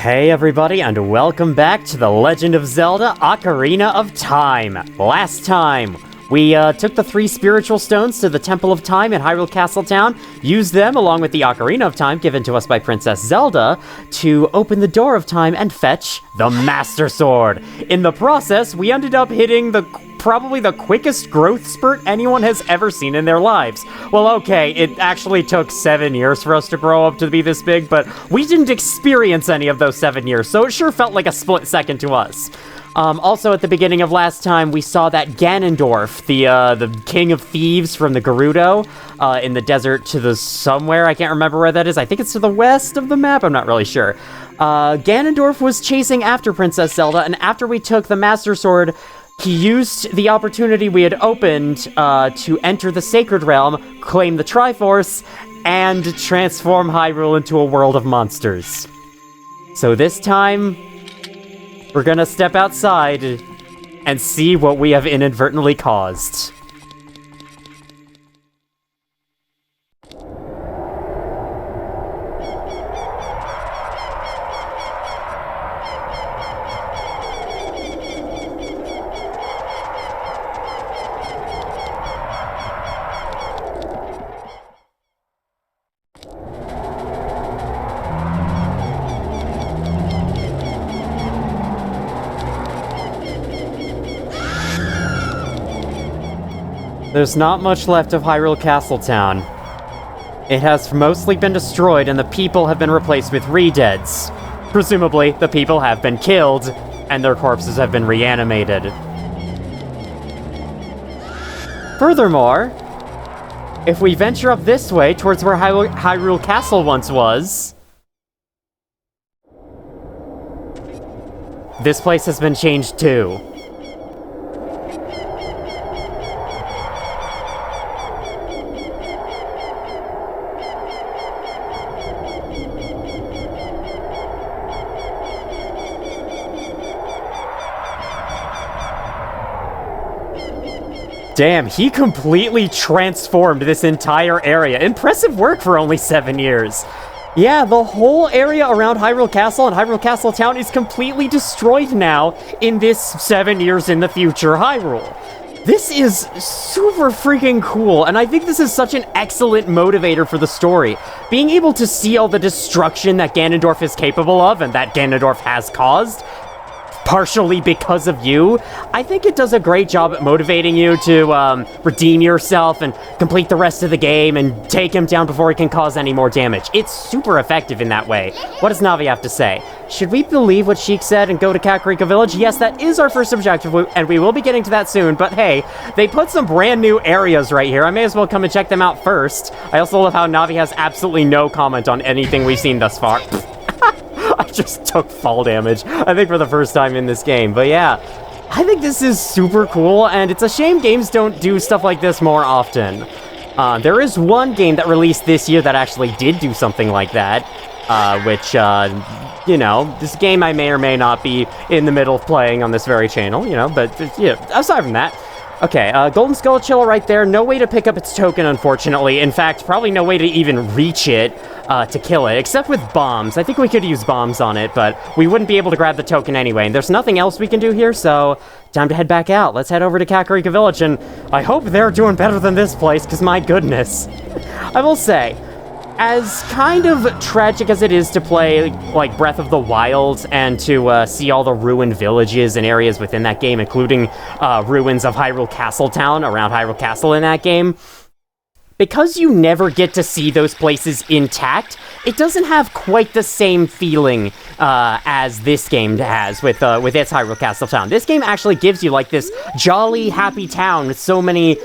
Hey everybody, and welcome back to The Legend of Zelda: Ocarina of Time. Last time, we took the 3 spiritual stones to the Temple of Time in Hyrule Castle Town, used them along with the Ocarina of Time given to us by Princess Zelda to open the Door of Time and fetch the Master Sword. In the process, we ended up hitting probably the quickest growth spurt anyone has ever seen in their lives. Well, okay, it actually took 7 years for us to grow up to be this big, but we didn't experience any of those 7 years, so it sure felt like a split second to us. Also, at the beginning of last time, we saw that Ganondorf, the king of thieves from the Gerudo, in the desert to the somewhere. I can't remember where that is. I think it's to the west of the map. I'm not really sure. Ganondorf was chasing after Princess Zelda, and after we took the Master Sword, he used the opportunity we had opened to enter the Sacred Realm, claim the Triforce, and transform Hyrule into a world of monsters. So this time, we're gonna step outside and see what we have inadvertently caused. There's not much left of Hyrule Castle Town. It has mostly been destroyed and the people have been replaced with re-deads. Presumably, the people have been killed and their corpses have been reanimated. Furthermore, if we venture up this way towards where Hyrule Castle once was, this place has been changed too. Damn, he completely transformed this entire area. Impressive work for only 7 years. Yeah, the whole area around Hyrule Castle and Hyrule Castle Town is completely destroyed now in this 7 years in the future Hyrule. This is super freaking cool, and I think this is such an excellent motivator for the story. Being able to see all the destruction that Ganondorf is capable of and that Ganondorf has caused, partially because of you, I think it does a great job at motivating you to redeem yourself and complete the rest of the game and take him down before he can cause any more damage. It's super effective in that way. What does Navi have to say? Should we believe what Sheik said and go to Kakariko Village? Yes, that is our first objective, and we will be getting to that soon, but hey, they put some brand new areas right here. I may as well come and check them out first. I also love how Navi has absolutely no comment on anything we've seen thus far. I just took fall damage, I think, for the first time in this game. But yeah, I think this is super cool, and it's a shame games don't do stuff like this more often. There is one game that released this year that actually did do something like that, which, you know, this game I may or may not be in the middle of playing on this very channel, you know, but, yeah, aside from that. Okay, Golden Skulltula right there. No way to pick up its token, unfortunately. In fact, probably no way to even reach it to kill it, except with bombs. I think we could use bombs on it, but we wouldn't be able to grab the token anyway. And there's nothing else we can do here, so time to head back out. Let's head over to Kakariko Village, and I hope they're doing better than this place, because my goodness. I will say, as kind of tragic as it is to play, like, Breath of the Wild and to see all the ruined villages and areas within that game, including ruins of Hyrule Castle Town around Hyrule Castle in that game, because you never get to see those places intact, it doesn't have quite the same feeling as this game has with its Hyrule Castle Town. This game actually gives you like this jolly, happy town with so many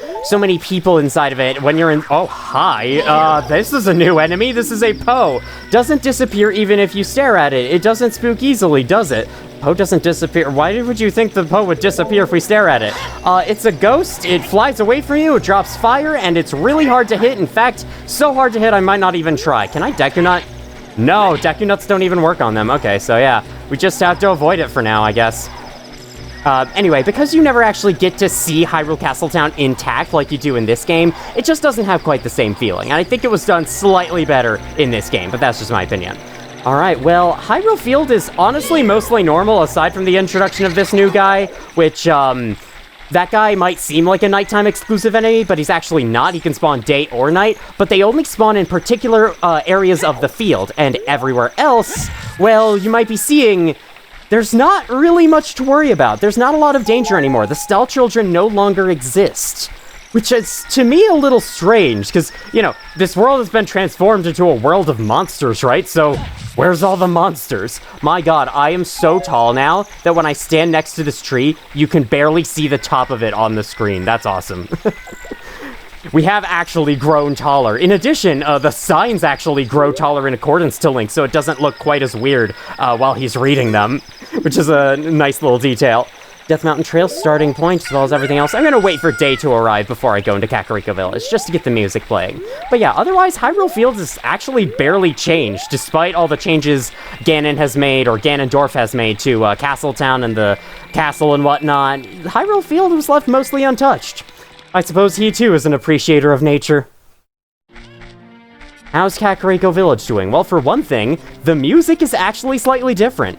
people inside of it. When you're in, oh hi, this is a new enemy. This is a Poe. Doesn't disappear even if you stare at it. It doesn't spook easily, does it? Poe doesn't disappear. Why would you think the Poe would disappear if we stare at it? It's a ghost, it flies away from you, it drops fire, and it's really hard to hit. In fact, so hard to hit I might not even try. Can I Deku Nut? No, Deku Nuts don't even work on them. Okay, so yeah, we just have to avoid it for now, I guess. Anyway, because you never actually get to see Hyrule Castle Town intact like you do in this game, it just doesn't have quite the same feeling. And I think it was done slightly better in this game, but that's just my opinion. Alright, well, Hyrule Field is honestly mostly normal, aside from the introduction of this new guy, which, that guy might seem like a nighttime exclusive enemy, but he's actually not. He can spawn day or night, but they only spawn in particular areas of the field, and everywhere else, well, you might be seeing there's not really much to worry about. There's not a lot of danger anymore. The Stall Children no longer exist. Which is, to me, a little strange, because, you know, this world has been transformed into a world of monsters, right? So, where's all the monsters? My god, I am so tall now that when I stand next to this tree, you can barely see the top of it on the screen. That's awesome. We have actually grown taller. In addition, the signs actually grow taller in accordance to Link, so it doesn't look quite as weird while he's reading them, which is a nice little detail. Death Mountain Trail starting point, as well as everything else. I'm gonna wait for day to arrive before I go into Kakariko Village, just to get the music playing. But yeah, otherwise, Hyrule Field has actually barely changed, despite all the changes Ganon has made, or Ganondorf has made, to Castletown and the castle and whatnot. Hyrule Field was left mostly untouched. I suppose he, too, is an appreciator of nature. How's Kakariko Village doing? Well, for one thing, the music is actually slightly different.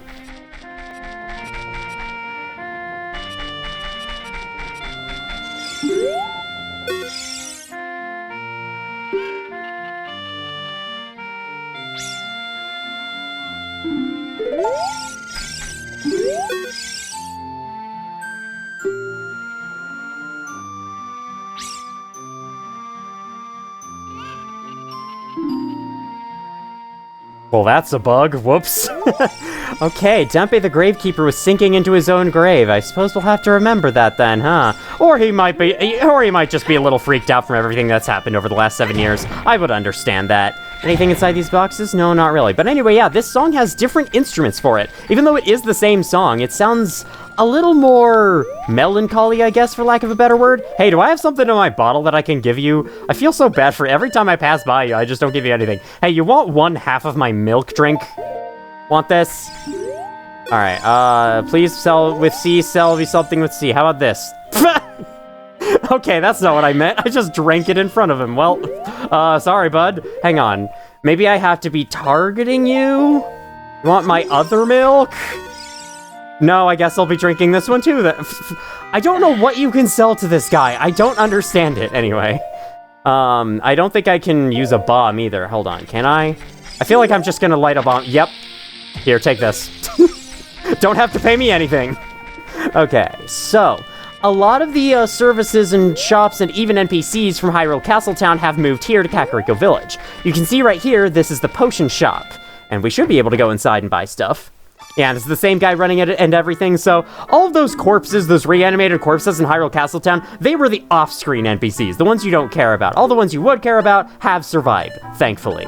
Well, that's a bug. Whoops. Okay, Dempe the Gravekeeper was sinking into his own grave. I suppose we'll have to remember that then, huh? Or he might just be a little freaked out from everything that's happened over the last 7 years. I would understand that. Anything inside these boxes? No, not really. But anyway, yeah, this song has different instruments for it. Even though it is the same song, it sounds a little more melancholy, I guess, for lack of a better word. Hey, do I have something in my bottle that I can give you? I feel so bad for every time I pass by you, I just don't give you anything. Hey, you want 1/2 of my milk drink? Want this? Alright, please sell with C, sell me something with C. How about this? Okay, that's not what I meant. I just drank it in front of him. Well, sorry, bud. Hang on. Maybe I have to be targeting you? You want my other milk? No, I guess I'll be drinking this one too. I don't know what you can sell to this guy. I don't understand it, anyway. I don't think I can use a bomb either. Hold on, can I? I feel like I'm just gonna light a bomb. Yep. Here, take this. Don't have to pay me anything. Okay, so a lot of the services and shops and even NPCs from Hyrule Castletown have moved here to Kakariko Village. You can see right here, this is the potion shop, and we should be able to go inside and buy stuff. Yeah, and it's the same guy running it and everything, so all of those corpses, those reanimated corpses in Hyrule Castletown, they were the off-screen NPCs, the ones you don't care about. All the ones you would care about have survived, thankfully.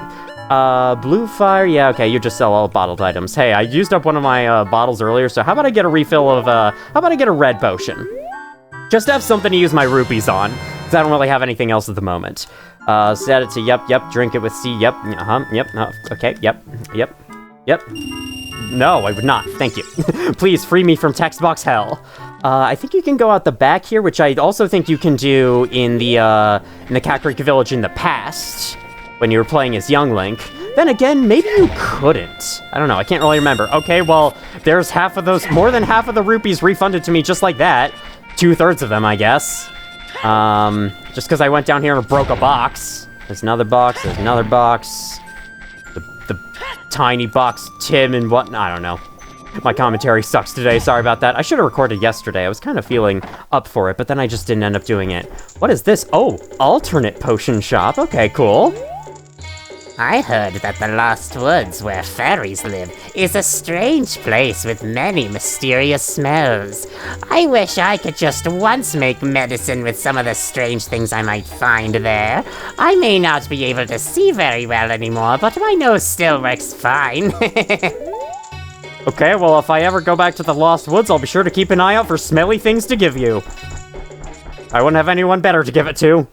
Blue fire, yeah, okay, you just sell all bottled items. Hey, I used up one of my bottles earlier, so how about I get a refill of, how about I get a red potion? Just to have something to use my rupees on, because I don't really have anything else at the moment. Set it to yep, drink it with C, yep, yep, no, okay, yep. No, I would not, thank you. Please, free me from text box hell. I think you can go out the back here, which I also think you can do in the Kakariko Village in the past, when you were playing as young Link. Then again, maybe you couldn't. I don't know, I can't really remember. Okay, well, there's more than half of the rupees refunded to me just like that. 2/3 of them, I guess. Just because I went down here and broke a box. There's another box, there's another box. The tiny box, Tim and whatnot, I don't know. My commentary sucks today, sorry about that. I should have recorded yesterday, I was kind of feeling up for it, but then I just didn't end up doing it. What is this? Oh, alternate potion shop, okay, cool. I heard that the Lost Woods, where fairies live, is a strange place with many mysterious smells. I wish I could just once make medicine with some of the strange things I might find there. I may not be able to see very well anymore, but my nose still works fine. Okay, well, if I ever go back to the Lost Woods, I'll be sure to keep an eye out for smelly things to give you. I wouldn't have anyone better to give it to.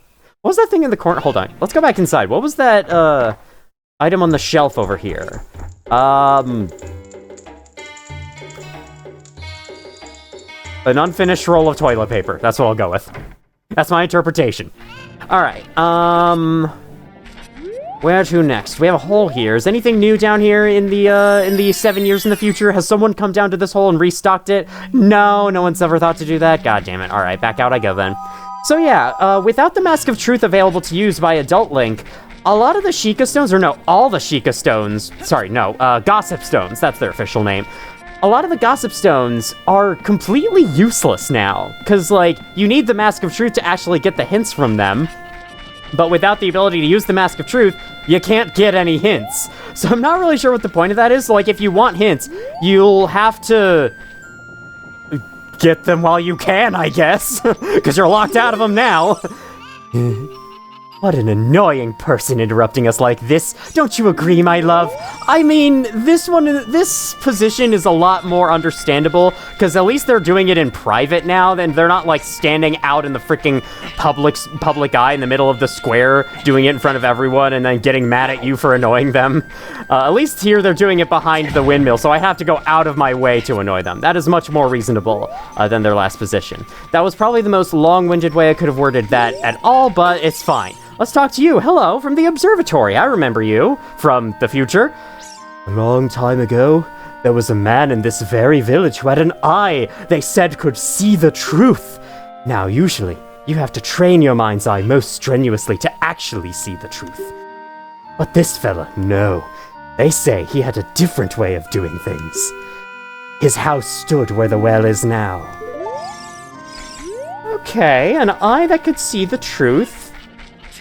What was that thing in the corner? Hold on, let's go back inside. What was that, item on the shelf over here? An unfinished roll of toilet paper. That's what I'll go with. That's my interpretation. Alright, Where to next? We have a hole here. Is anything new down here in the 7 years in the future? Has someone come down to this hole and restocked it? No, no one's ever thought to do that. God damn it. All right, back out I go then. So yeah, without the Mask of Truth available to use by Adult Link, a lot of the Sheikah Stones, or no, all the Sheikah Stones, sorry, no, Gossip Stones, that's their official name. A lot of the Gossip Stones are completely useless now, because, like, you need the Mask of Truth to actually get the hints from them, but without the ability to use the Mask of Truth, you can't get any hints. So I'm not really sure what the point of that is. Like, if you want hints, you'll have to get them while you can, I guess, because you're locked out of them now. What an annoying person interrupting us like this. Don't you agree, my love? I mean, this position is a lot more understandable, because at least they're doing it in private now, then they're not, like, standing out in the freaking public eye in the middle of the square, doing it in front of everyone, and then getting mad at you for annoying them. At least here they're doing it behind the windmill, so I have to go out of my way to annoy them. That is much more reasonable than their last position. That was probably the most long-winded way I could have worded that at all, but it's fine. Let's talk to you. Hello, from the observatory. I remember you. From the future. A long time ago, there was a man in this very village who had an eye they said could see the truth. Now, usually, you have to train your mind's eye most strenuously to actually see the truth. But this fella, no. They say he had a different way of doing things. His house stood where the well is now. Okay, an eye that could see the truth.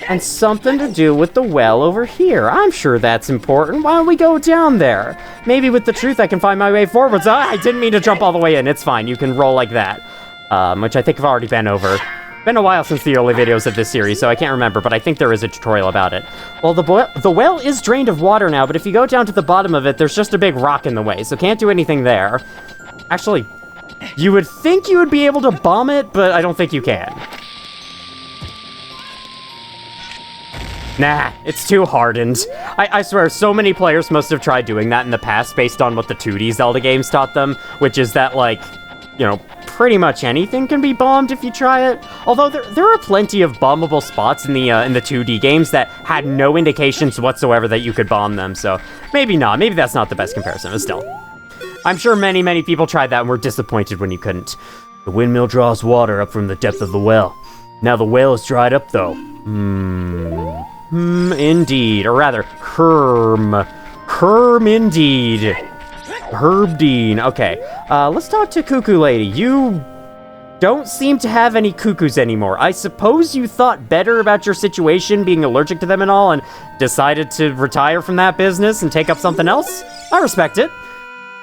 And something to do with the well over here. I'm sure that's important. Why don't we go down there? Maybe with the truth I can find my way forwards. I didn't mean to jump all the way in. It's fine. You can roll like that. Which I think I've already been over. Been a while since the early videos of this series, so I can't remember, but I think there is a tutorial about it. Well, the well is drained of water now, but if you go down to the bottom of it, there's just a big rock in the way, so can't do anything there. Actually, you would think you would be able to bomb it, but I don't think you can. Nah, it's too hardened. I swear, so many players must have tried doing that in the past based on what the 2D Zelda games taught them, which is that, like, you know, pretty much anything can be bombed if you try it. Although there are plenty of bombable spots in the 2D games that had no indications whatsoever that you could bomb them, so maybe not. Maybe that's not the best comparison, but still. I'm sure many, many people tried that and were disappointed when you couldn't. The windmill draws water up from the depth of the well. Now the well is dried up, though. Indeed. Or rather, Herm indeed. Herbdean. Okay. Let's talk to Cuckoo Lady. You don't seem to have any cuckoos anymore. I suppose you thought better about your situation, being allergic to them and all, and decided to retire from that business and take up something else? I respect it.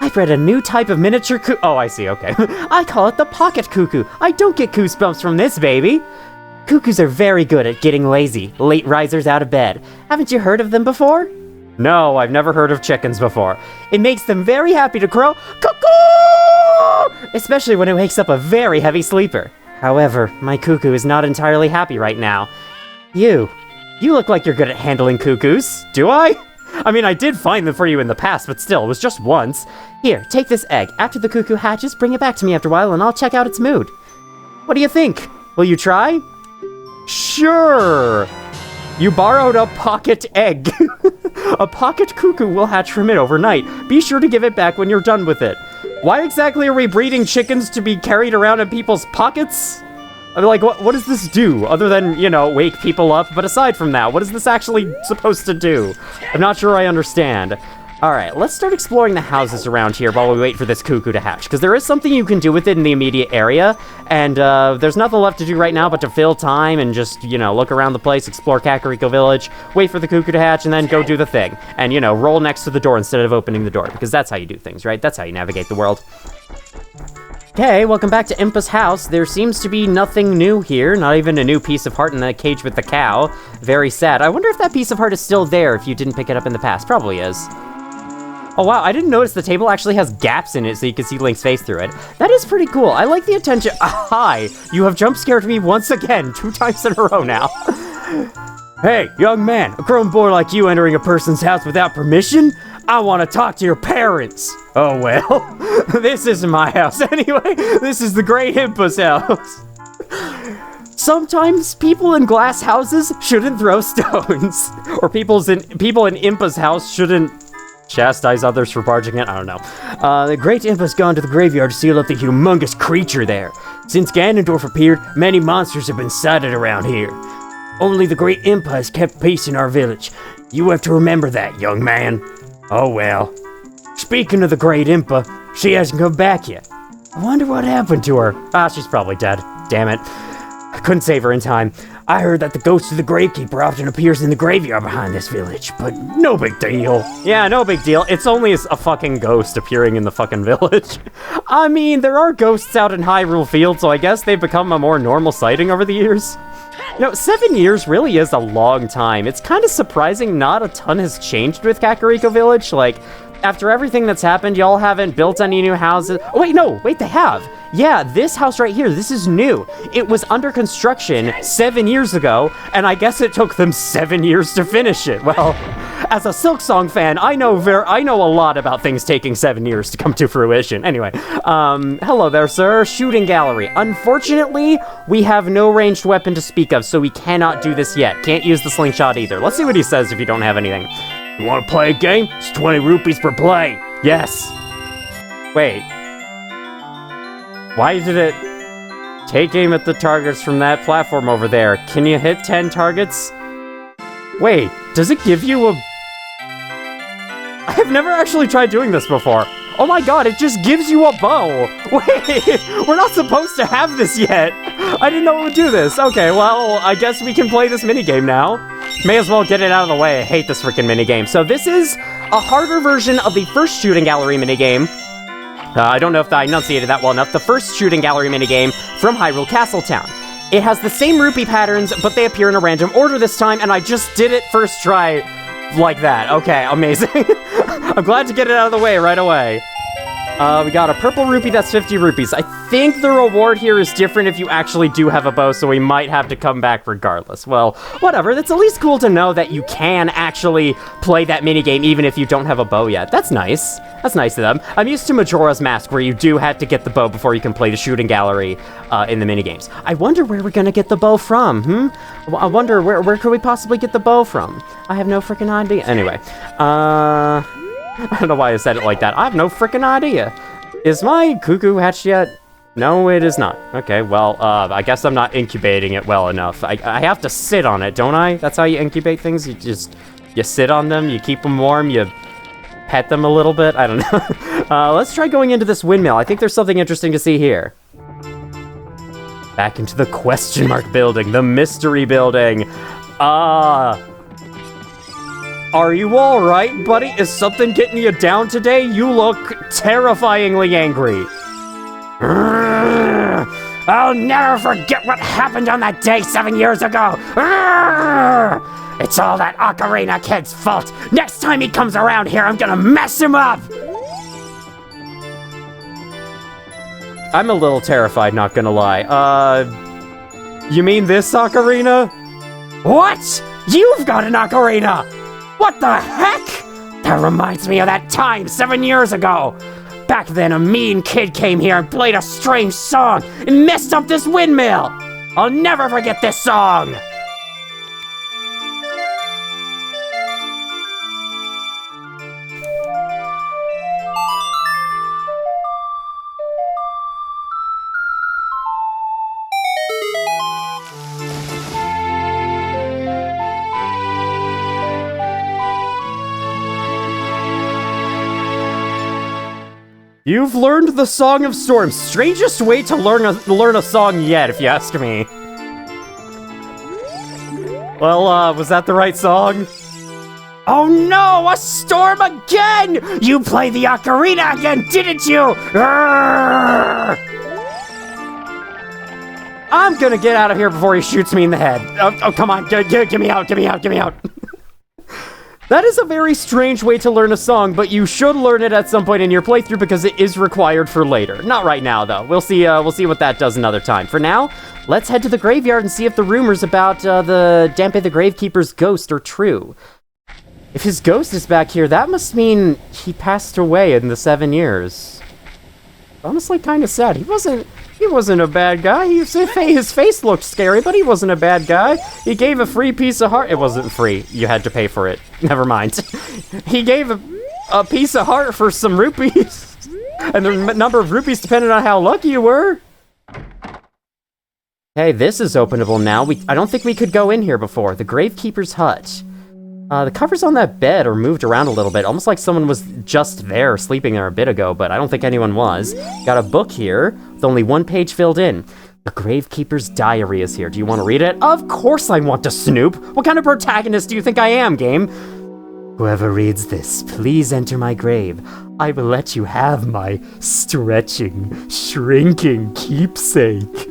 I bred a new type of miniature Oh, I see, okay. I call it the pocket cuckoo. I don't get goosebumps from this baby. Cuckoos are very good at getting lazy, late risers out of bed. Haven't you heard of them before? No, I've never heard of chickens before. It makes them very happy to crow, cuckoo! Especially when it wakes up a very heavy sleeper. However, my cuckoo is not entirely happy right now. You look like you're good at handling cuckoos. Do I? I mean, I did find them for you in the past, but still, it was just once. Here, take this egg. After the cuckoo hatches, bring it back to me after a while and I'll check out its mood. What do you think? Will you try? Sure! You borrowed a pocket egg. A pocket cuckoo will hatch from it overnight. Be sure to give it back when you're done with it. Why exactly are we breeding chickens to be carried around in people's pockets? I mean, like, what does this do? Other than, you know, wake people up, but aside from that, what is this actually supposed to do? I'm not sure I understand. Alright, let's start exploring the houses around here while we wait for this cuckoo to hatch, because there is something you can do with it in the immediate area, and there's nothing left to do right now but to fill time and just, you know, look around the place, explore Kakariko Village, wait for the cuckoo to hatch, and then go do the thing. And, you know, roll next to the door instead of opening the door, because that's how you do things, right? That's how you navigate the world. Okay, welcome back to Impa's house. There seems to be nothing new here, not even a new piece of heart in the cage with the cow. Very sad. I wonder if that piece of heart is still there if you didn't pick it up in the past. Probably is. Oh wow, I didn't notice the table actually has gaps in it so you can see Link's face through it. That is pretty cool. I like the attention. Hi, you have jump scared me once again, 2 times in a row now. Hey, young man, a grown boy like you entering a person's house without permission? I want to talk to your parents. Oh well, this isn't my house anyway. This is the Great Impa's house. Sometimes people in glass houses shouldn't throw stones. Or people in Impa's house shouldn't chastise others for barging in. I don't know. The great Impa's gone to the graveyard to seal up the humongous creature there. Since Ganondorf appeared, many monsters have been sighted around here. Only the great Impa has kept peace in our village. You have to remember that, young man. Oh well. Speaking of the great Impa, she hasn't come back yet. I wonder what happened to her. Ah, she's probably dead. Damn it. I couldn't save her in time. I heard that the ghost of the gravekeeper often appears in the graveyard behind this village, but no big deal. Yeah, no big deal. It's only a fucking ghost appearing in the fucking village. I mean, there are ghosts out in Hyrule Field, so I guess they've become a more normal sighting over the years. You know, 7 years really is a long time. It's kind of surprising not a ton has changed with Kakariko Village. Like, after everything that's happened, y'all haven't built any new houses. Oh, wait, no, wait, they have. Yeah, this house right here, this is new. It was under construction 7 years ago, and I guess it took them 7 years to finish it. Well, as a Silksong fan, I know a lot about things taking 7 years to come to fruition. Anyway, hello there, sir. Shooting gallery. Unfortunately, we have no ranged weapon to speak of, so we cannot do this yet. Can't use the slingshot either. Let's see what he says if you don't have anything. You want to play a game? It's 20 rupees per play. Yes. Wait. Why did it take aim at the targets from that platform over there? Can you hit 10 targets? Wait, does it give you a... I've never actually tried doing this before. Oh my god, it just gives you a bow. Wait, we're not supposed to have this yet. I didn't know it would do this. Okay, well, I guess we can play this minigame now. May as well get it out of the way. I hate this freaking minigame. So this is a harder version of the first shooting gallery minigame. I don't know if I enunciated that well enough. The first shooting gallery minigame from Hyrule Castle Town. It has the same rupee patterns, but they appear in a random order this time, and I just did it first try like that. Okay, amazing. I'm glad to get it out of the way right away. We got a purple rupee, that's 50 rupees. I think the reward here is different if you actually do have a bow, so we might have to come back regardless. Well, whatever, it's at least cool to know that you can actually play that minigame even if you don't have a bow yet. That's nice. That's nice of them. I'm used to Majora's Mask, where you do have to get the bow before you can play the shooting gallery in the minigames. I wonder where we're gonna get the bow from, I wonder, where could we possibly get the bow from? I have no freaking idea. Anyway, I don't know why I said it like that. I have no freaking idea. Is my cuckoo hatched yet? No, it is not. Okay, well, I guess I'm not incubating it well enough. I have to sit on it, don't I? That's how you incubate things? You sit on them, you keep them warm, you pet them a little bit? I don't know. Let's try going into this windmill. I think there's something interesting to see here. Back into the question mark building, the mystery building. Are you alright, buddy? Is something getting you down today? You look terrifyingly angry. I'll never forget what happened on that day 7 years ago. It's all that Ocarina kid's fault. Next time he comes around here, I'm gonna mess him up. I'm a little terrified, not gonna lie. You mean this Ocarina? What? You've got an Ocarina? What the heck? That reminds me of that time 7 years ago. Back then, a mean kid came here and played a strange song and messed up this windmill. I'll never forget this song. You've learned the Song of Storms. Strangest way to learn a song yet, if you ask me. Well, was that the right song? Oh no, a storm again! You played the Ocarina again, didn't you? Arrgh! I'm gonna get out of here before he shoots me in the head. Oh, come on, get me out, get me out, get me out. That is a very strange way to learn a song, but you should learn it at some point in your playthrough because it is required for later. Not right now, though. We'll see what that does another time. For now, let's head to the graveyard and see if the rumors about the Dampe the Gravekeeper's ghost are true. If his ghost is back here, that must mean he passed away in the 7 years. Honestly, kind of sad. He wasn't a bad guy. His face looked scary, but he wasn't a bad guy. He gave a free piece of heart. It wasn't free. You had to pay for it. Never mind. He gave a piece of heart for some rupees. And the number of rupees depended on how lucky you were. Hey, this is openable now. I don't think we could go in here before. The Gravekeeper's hut. The covers on that bed are moved around a little bit, almost like someone was just there, sleeping there a bit ago, but I don't think anyone was. Got a book here, with only one page filled in. The Gravekeeper's diary is here. Do you want to read it? Of course I want to snoop! What kind of protagonist do you think I am, game? Whoever reads this, please enter my grave. I will let you have my stretching, shrinking keepsake.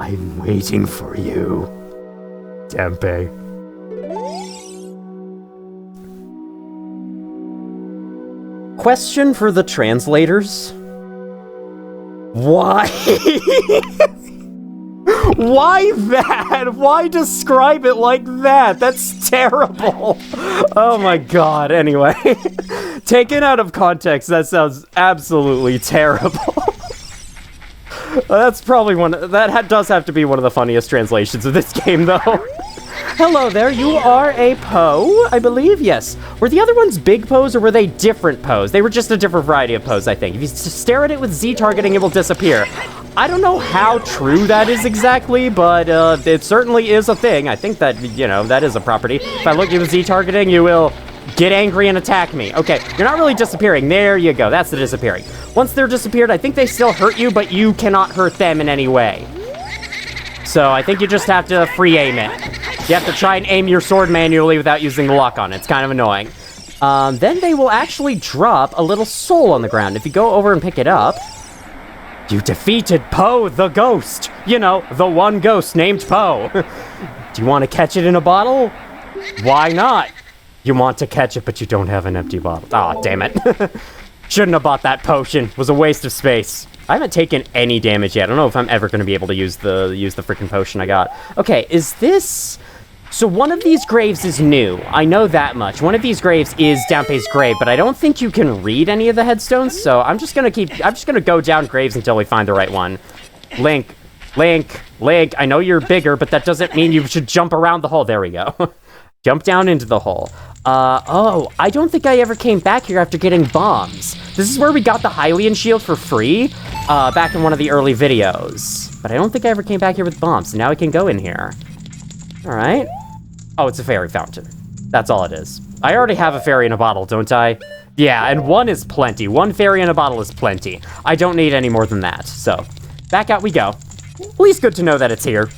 I'm waiting for you. Tempe. Question for the translators. Why? Why that? Why describe it like that? That's terrible. Oh my god. Anyway, taken out of context, that sounds absolutely terrible. That's probably that does have to be one of the funniest translations of this game, though. Hello there, you are a Poe, I believe? Yes. Were the other ones big Poes, or were they different Poes? They were just a different variety of Poes, I think. If you stare at it with Z targeting, it will disappear. I don't know how true that is exactly, but it certainly is a thing. I think that, you know, that is a property. If I look at you with Z targeting, you will get angry and attack me. Okay, you're not really disappearing. There you go, that's the disappearing. Once they're disappeared, I think they still hurt you, but you cannot hurt them in any way. So I think you just have to free aim it. You have to try and aim your sword manually without using the lock on it. It's kind of annoying. Then they will actually drop a little soul on the ground. If you go over and pick it up, you defeated Poe the ghost. You know, the one ghost named Poe. Do you want to catch it in a bottle? Why not? You want to catch it, but you don't have an empty bottle. Aw, damn it. Shouldn't have bought that potion. It was a waste of space. I haven't taken any damage yet. I don't know if I'm ever going to be able to use the freaking potion I got. Okay, is this... So one of these graves is new. I know that much. One of these graves is Dampé's grave, but I don't think you can read any of the headstones, so I'm just gonna go down graves until we find the right one. Link, I know you're bigger, but that doesn't mean you should jump around the hole. There we go. Jump down into the hole. Oh, I don't think I ever came back here after getting bombs. This is where we got the Hylian shield for free, back in one of the early videos. But I don't think I ever came back here with bombs, so now we can go in here. All right. Oh, it's a fairy fountain. That's all it is. I already have a fairy in a bottle, don't I? Yeah, and one is plenty. One fairy in a bottle is plenty. I don't need any more than that. So, back out we go. At least good to know that it's here.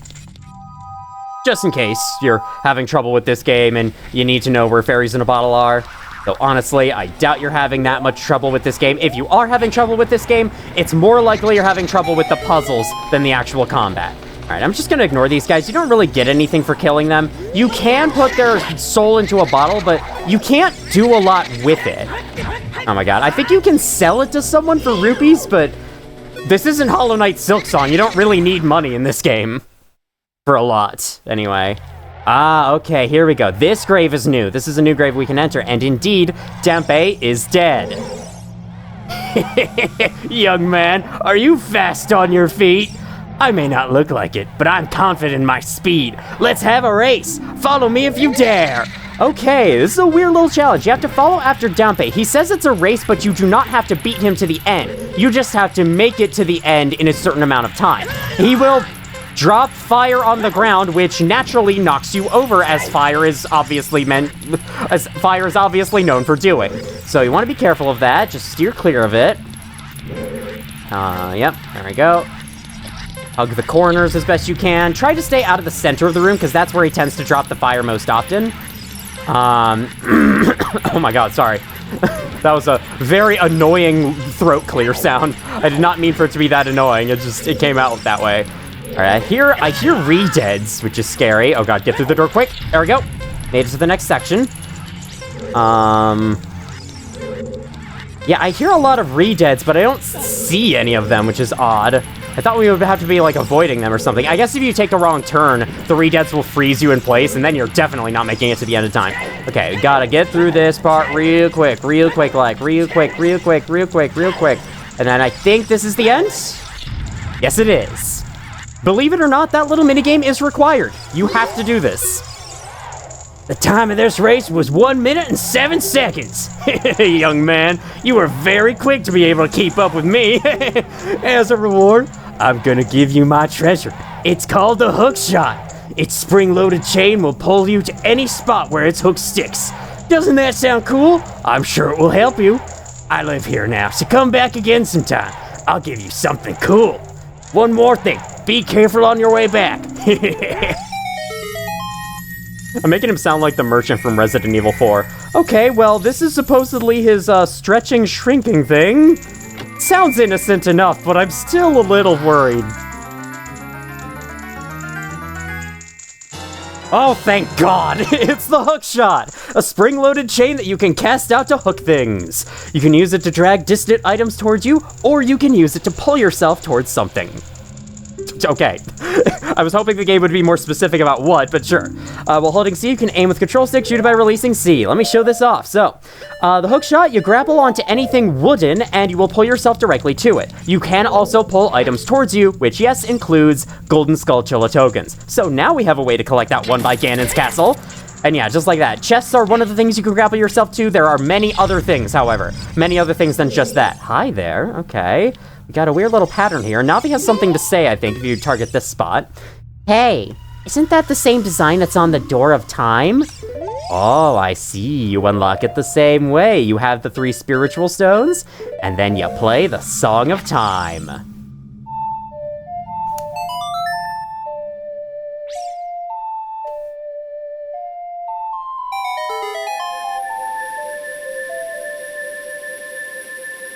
Just in case you're having trouble with this game and you need to know where fairies in a bottle are. Though honestly, I doubt you're having that much trouble with this game. If you are having trouble with this game, it's more likely you're having trouble with the puzzles than the actual combat. Alright, I'm just gonna ignore these guys. You don't really get anything for killing them. You can put their soul into a bottle, but you can't do a lot with it. Oh my god, I think you can sell it to someone for rupees, but this isn't Hollow Knight Silksong. You don't really need money in this game. For a lot, anyway. Ah, okay, here we go. This grave is new. This is a new grave we can enter, and indeed, Dampé is dead. Young man, are you fast on your feet? I may not look like it, but I'm confident in my speed. Let's have a race. Follow me if you dare. Okay, this is a weird little challenge. You have to follow after Dampé. He says it's a race, but you do not have to beat him to the end. You just have to make it to the end in a certain amount of time. He will drop fire on the ground, which naturally knocks you over, as fire is obviously known for doing. So you want to be careful of that. Just steer clear of it. Yep, there we go. Hug the corners as best you can. Try to stay out of the center of the room, because that's where he tends to drop the fire most often. Oh my god, sorry. That was a very annoying throat clear sound. I did not mean for it to be that annoying. It came out that way. Alright, I hear re-deads, which is scary. Oh god, get through the door quick. There we go. Made it to the next section. Yeah, I hear a lot of re-deads, but I don't see any of them, which is odd. I thought we would have to be, like, avoiding them or something. I guess if you take the wrong turn, the re-deads will freeze you in place, and then you're definitely not making it to the end of time. Okay, we gotta get through this part real quick, I And then I think this is the end? Yes, it is. Believe it or not, that little minigame is required. You have to do this. The time of this race was 1 minute and 7 seconds. Young man, you were very quick to be able to keep up with me. As a reward, I'm gonna give you my treasure. It's called the hook shot. Its spring-loaded chain will pull you to any spot where its hook sticks. Doesn't that sound cool? I'm sure it will help you. I live here now, so come back again sometime. I'll give you something cool. One more thing, be careful on your way back. I'm making him sound like the merchant from Resident Evil 4. Okay, well, this is supposedly his stretching, shrinking thing. Sounds innocent enough, but I'm still a little worried. Oh, thank God! It's the hook shot! A spring-loaded chain that you can cast out to hook things. You can use it to drag distant items towards you, or you can use it to pull yourself towards something. Okay. I was hoping the game would be more specific about what, but sure. While holding C, you can aim with control stick, shoot it by releasing C. Let me show this off. So, the hook shot, you grapple onto anything wooden, and you will pull yourself directly to it. You can also pull items towards you, which, yes, includes Golden Skulltula tokens. So now we have a way to collect that one by Ganon's castle. And yeah, just like that. Chests are one of the things you can grapple yourself to. There are many other things, however. Many other things than just that. Hi there. Okay. We got a weird little pattern here. Navi has something to say, I think, if you target this spot. Hey, isn't that the same design that's on the Door of Time? Oh, I see. You unlock it the same way. You have the 3 spiritual stones, and then you play the Song of Time.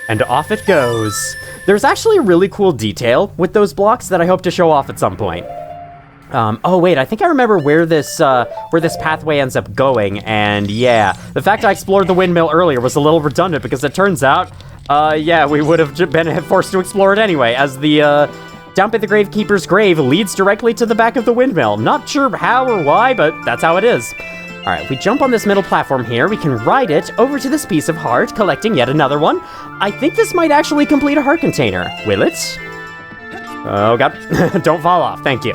And off it goes. There's actually a really cool detail with those blocks that I hope to show off at some point. Oh wait, I think I remember where this pathway ends up going, and yeah, the fact I explored the windmill earlier was a little redundant because it turns out, yeah, we would have been forced to explore it anyway, as the, dump at the Gravekeeper's grave leads directly to the back of the windmill. Not sure how or why, but that's how it is. Alright, we jump on this middle platform here, we can ride it over to this piece of heart, collecting yet another one. I think this might actually complete a heart container. Will it? Oh god, don't fall off, thank you.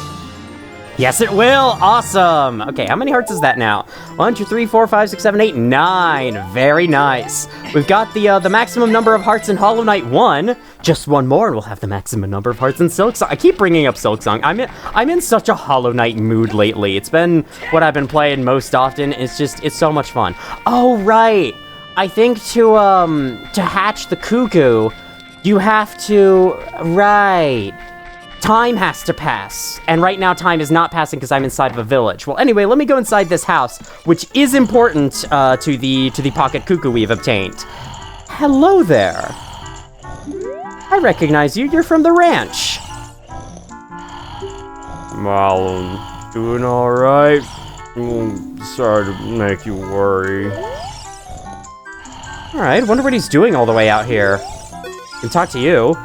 Yes, it will! Awesome! Okay, how many hearts is that now? 1, 2, 3, 4, 5, 6, 7, 8, 9. Very nice. We've got the maximum number of hearts in Hollow Knight 1. Just one more and we'll have the maximum number of hearts in Silksong. I keep bringing up Silksong. I'm in such a Hollow Knight mood lately. It's been what I've been playing most often. It's so much fun. Oh, right. I think to hatch the cuckoo, you have to... Right. Time has to pass, and right now time is not passing because I'm inside of a village. Well, anyway, let me go inside this house, which is important to the pocket cuckoo we've obtained. Hello there. I recognize you. You're from the ranch. Well, doing all right. Sorry to make you worry. All right. Wonder what he's doing all the way out here. Can talk to you.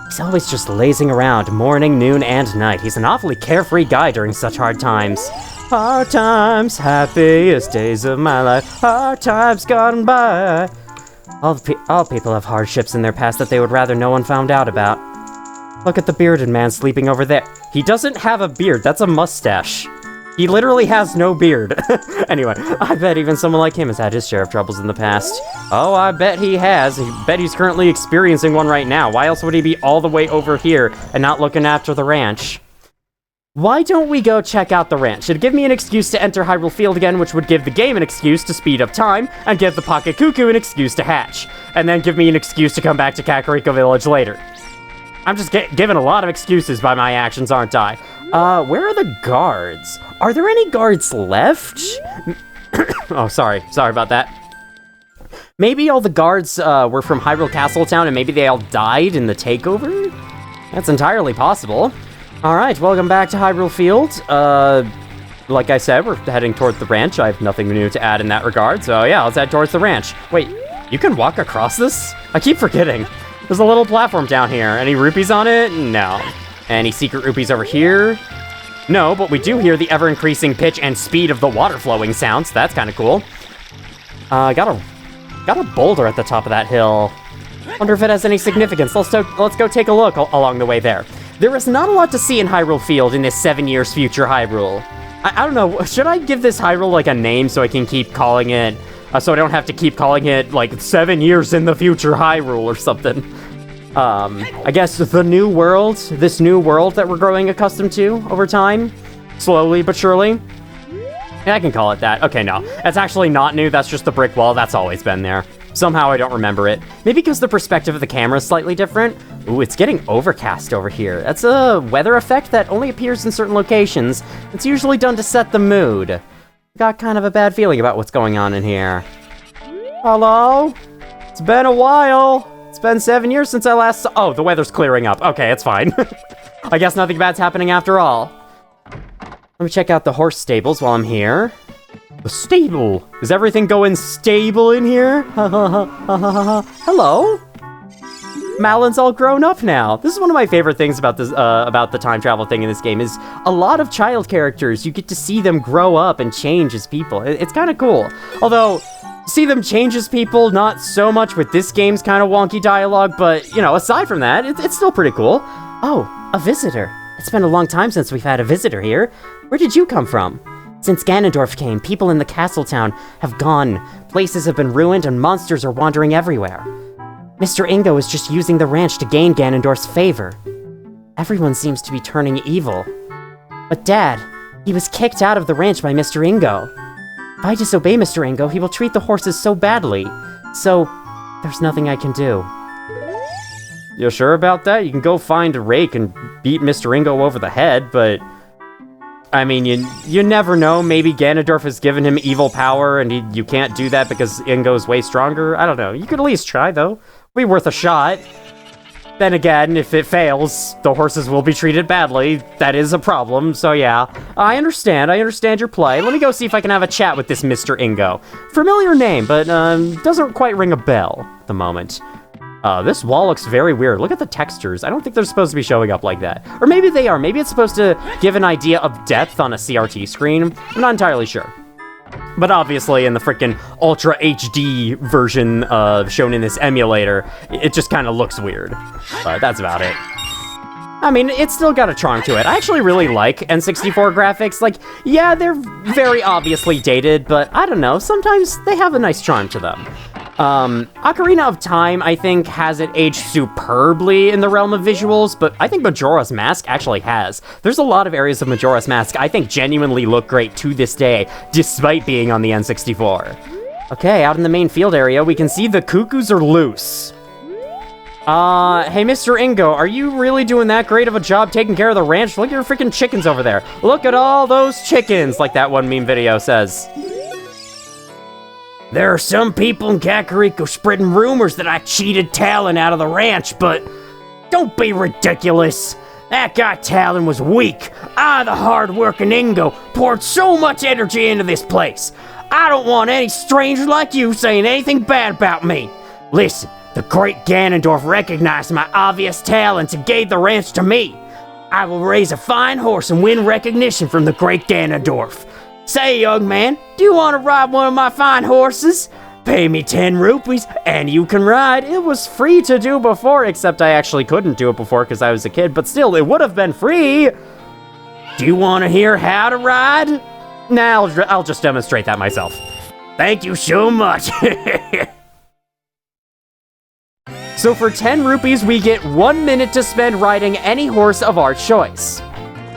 He's always just lazing around, morning, noon, and night. He's an awfully carefree guy during such hard times. Hard times, happiest days of my life. Hard times gone by. All people have hardships in their past that they would rather no one found out about. Look at the bearded man sleeping over there. He doesn't have a beard, that's a mustache. He literally has no beard. Anyway, I bet even someone like him has had his share of troubles in the past. Oh, I bet he has. I bet he's currently experiencing one right now. Why else would he be all the way over here and not looking after the ranch? Why don't we go check out the ranch? It'd give me an excuse to enter Hyrule Field again, which would give the game an excuse to speed up time, and give the Pocket Cuckoo an excuse to hatch. And then give me an excuse to come back to Kakariko Village later. I'm just given a lot of excuses by my actions, aren't I? Where are the guards? Are there any guards left? Oh, sorry about that. Maybe all the guards were from Hyrule Castle Town and maybe they all died in the takeover? That's entirely possible. Alright, welcome back to Hyrule Field. Like I said, we're heading toward the ranch. I have nothing new to add in that regard, so yeah, let's head towards the ranch. Wait, you can walk across this? I keep forgetting. There's a little platform down here. Any rupees on it? No. Any secret rupees over here? No, but we do hear the ever-increasing pitch and speed of the water flowing sounds. That's kind of cool. Got a boulder at the top of that hill. Wonder if it has any significance. Let's go take a look along the way there. There is not a lot to see in Hyrule Field in this 7 years future Hyrule. I don't know, should I give this Hyrule like a name so I can keep calling it, so I don't have to keep calling it like 7 years in the future Hyrule or something? I guess the new world, this new world that we're growing accustomed to over time, slowly but surely. Yeah, I can call it that. Okay, no, that's actually not new, that's just the brick wall, that's always been there. Somehow I don't remember it. Maybe because the perspective of the camera is slightly different. Ooh, it's getting overcast over here. That's a weather effect that only appears in certain locations. It's usually done to set the mood. Got kind of a bad feeling about what's going on in here. Hello? It's been a while. It's been 7 years since I last saw— oh, the weather's clearing up. Okay, it's fine. I guess nothing bad's happening after all. Let me check out the horse stables while I'm here. The stable! Is everything going stable in here? Hello? Malon's all grown up now. This is one of my favorite things about this, about the time travel thing in this game, is a lot of child characters. You get to see them grow up and change as people. It's kind of cool. Although, see them change as people, not so much with this game's kind of wonky dialogue, but, you know, aside from that, it's still pretty cool. Oh, a visitor. It's been a long time since we've had a visitor here. Where did you come from? Since Ganondorf came, people in the castle town have gone. Places have been ruined and monsters are wandering everywhere. Mr. Ingo is just using the ranch to gain Ganondorf's favor. Everyone seems to be turning evil. But Dad, he was kicked out of the ranch by Mr. Ingo. If I disobey Mr. Ingo, he will treat the horses so badly. So, there's nothing I can do. You sure about that? You can go find a rake and beat Mr. Ingo over the head, but I mean, you never know. Maybe Ganondorf has given him evil power, and you can't do that because Ingo's way stronger. I don't know. You could at least try, though. Be worth a shot. Then again, if it fails, the horses will be treated badly. That is a problem, so yeah. I understand your play. Let me go see if I can have a chat with this Mr. Ingo. Familiar name, but doesn't quite ring a bell at the moment. This wall looks very weird. Look at the textures. I don't think they're supposed to be showing up like that. Or maybe they are. Maybe it's supposed to give an idea of depth on a CRT screen. I'm not entirely sure. But obviously, in the freaking Ultra HD version shown in this emulator, it just kind of looks weird. But that's about it. I mean, it's still got a charm to it. I actually really like N64 graphics. Like, yeah, they're very obviously dated, but I don't know. Sometimes they have a nice charm to them. Ocarina of Time, I think, hasn't aged superbly in the realm of visuals, but I think Majora's Mask actually has. There's a lot of areas of Majora's Mask I think genuinely look great to this day, despite being on the N64. Okay, out in the main field area, we can see the cuckoos are loose. Hey, Mr. Ingo, are you really doing that great of a job taking care of the ranch? Look at your freaking chickens over there. Look at all those chickens, like that one meme video says. There are some people in Kakariko spreading rumors that I cheated Talon out of the ranch, but don't be ridiculous. That guy Talon was weak. I, the hard-working Ingo, poured so much energy into this place. I don't want any stranger like you saying anything bad about me. Listen, the great Ganondorf recognized my obvious talents and gave the ranch to me. I will raise a fine horse and win recognition from the great Ganondorf. Say, young man, do you want to ride one of my fine horses? Pay me 10 rupees, and you can ride. It was free to do before, except I actually couldn't do it before because I was a kid, but still, it would have been free. Do you want to hear how to ride? Nah, I'll just demonstrate that myself. Thank you so much. So for 10 rupees, we get 1 minute to spend riding any horse of our choice.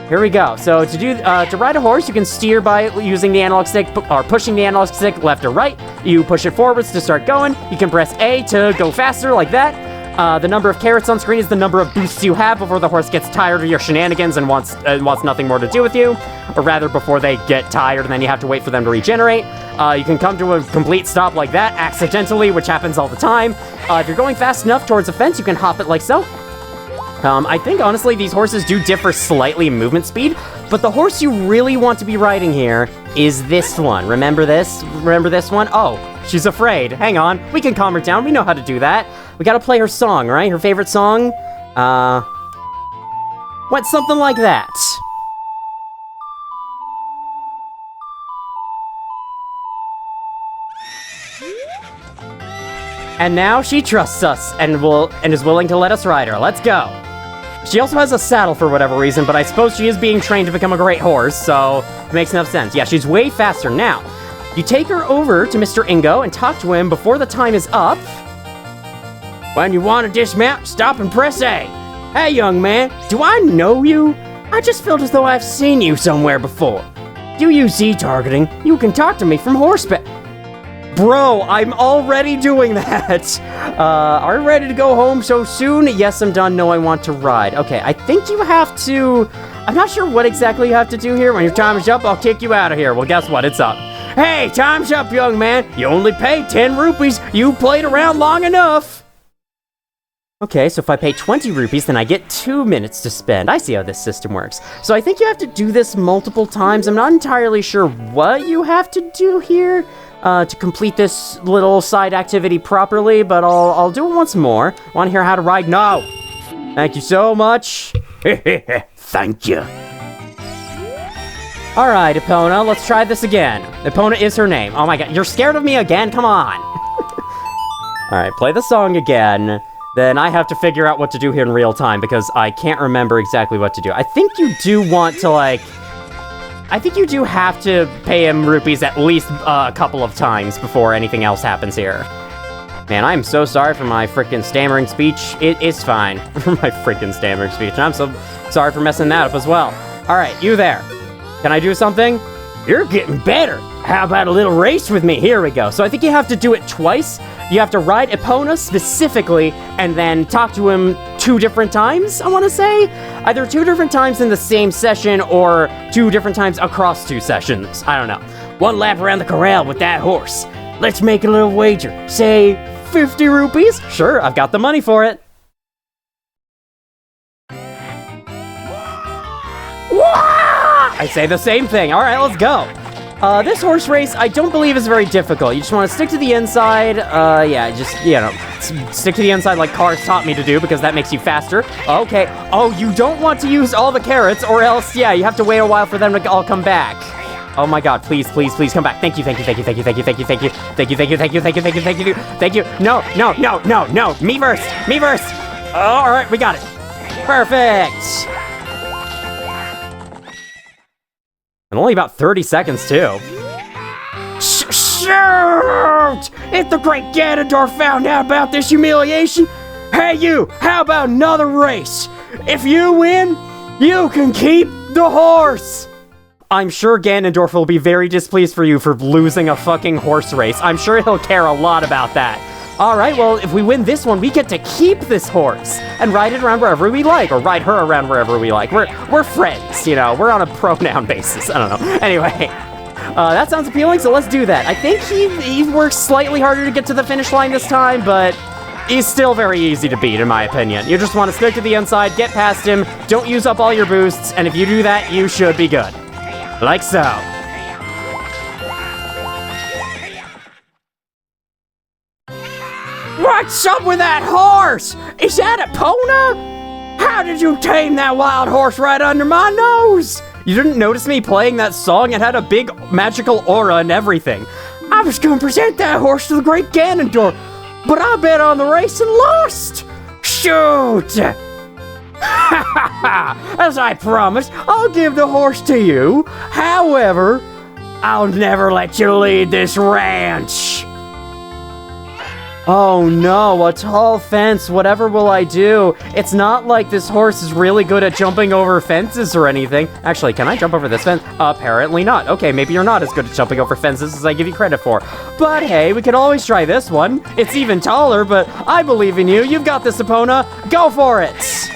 Here we go. So to ride a horse, you can steer by using the analog stick or pushing the analog stick left or right. You push it forwards to start going. You can press A to go faster like that. The number of carrots on screen is the number of boosts you have before the horse gets tired of your shenanigans and wants nothing more to do with you. Or rather, before they get tired and then you have to wait for them to regenerate. You can come to a complete stop like that accidentally, which happens all the time. If you're going fast enough towards a fence, you can hop it like so. I think, honestly, these horses do differ slightly in movement speed, but the horse you really want to be riding here is this one. Remember this? Remember this one? Oh, she's afraid. Hang on. We can calm her down. We know how to do that. We gotta play her song, right? Her favorite song? Went something like that. And now she trusts us and is willing to let us ride her. Let's go. She also has a saddle for whatever reason, but I suppose she is being trained to become a great horse, so it makes enough sense. Yeah, she's way faster now. You take her over to Mr. Ingo and talk to him before the time is up. When you want to dismount, stop and press A. Hey, young man, do I know you? I just felt as though I've seen you somewhere before. You use Z-targeting. You can talk to me from horseback. Bro, I'm already doing that. Are you ready to go home so soon? Yes, I'm done. No, I want to ride. Okay, I think you have to... I'm not sure what exactly you have to do here. When your time is up, I'll kick you out of here. Well, guess what? It's up. Hey, time's up, young man. You only paid 10 rupees. You played around long enough. Okay, so if I pay 20 rupees, then I get 2 minutes to spend. I see how this system works. So I think you have to do this multiple times. I'm not entirely sure what you have to do here to complete this little side activity properly, but I'll do it once more. Want to hear how to ride? No! Thank you so much. Thank you. Alright, Epona, let's try this again. Epona is her name. Oh my god, you're scared of me again? Come on! Alright, play the song again. Then I have to figure out what to do here in real time, because I can't remember exactly what to do. I think you do want to, like... I think you do have to pay him rupees at least a couple of times before anything else happens here. Man, I'm so sorry for my freaking stammering speech. It is fine for my freaking stammering speech, and I'm so sorry for messing that up as well. Alright, you there. Can I do something? You're getting better. How about a little race with me? Here we go. So I think you have to do it twice. You have to ride Epona specifically, and then talk to him 2 different times, I want to say? Either 2 different times in the same session, or 2 different times across 2 sessions. I don't know. 1 lap around the corral with that horse. Let's make a little wager. Say 50 rupees? Sure, I've got the money for it. I say the same thing. All right, let's go. This horse race, I don't believe is very difficult. You just want to stick to the inside. Yeah, just, you know, stick to the inside like cars taught me to do, because that makes you faster. Okay. Oh, you don't want to use all the carrots, or else, yeah, you have to wait a while for them to all come back. Oh my god, please, please, please come back. Thank you, thank you, thank you, thank you, thank you, thank you, thank you, thank you, thank you, thank you, thank you, thank you, thank you, thank you. No, no, no, no, no. Me first. Me first. All right, we got it. Perfect. And only about 30 seconds, too. Shoot! If the great Ganondorf found out about this humiliation, hey you, how about another race? If you win, you can keep the horse! I'm sure Ganondorf will be very displeased for you for losing a fucking horse race. I'm sure he'll care a lot about that. Alright, well, if we win this one, we get to keep this horse and ride it around wherever we like, or ride her around wherever we like. We're friends, you know, we're on a pronoun basis. I don't know. Anyway, that sounds appealing, so let's do that. I think he works slightly harder to get to the finish line this time, but he's still very easy to beat, in my opinion. You just want to stick to the inside, get past him, don't use up all your boosts, and if you do that, you should be good. Like so. What's up with that horse? Is that Epona? How did you tame that wild horse right under my nose? You didn't notice me playing that song? It had a big magical aura and everything. I was gonna present that horse to the great Ganondorf, but I bet on the race and lost. Shoot! As I promised, I'll give the horse to you. However, I'll never let you lead this ranch. Oh no, a tall fence, whatever will I do? It's not like this horse is really good at jumping over fences or anything. Actually, can I jump over this fence? Apparently not. Okay, maybe you're not as good at jumping over fences as I give you credit for. But hey, we can always try this one. It's even taller, but I believe in you. You've got this, Epona. Go for it!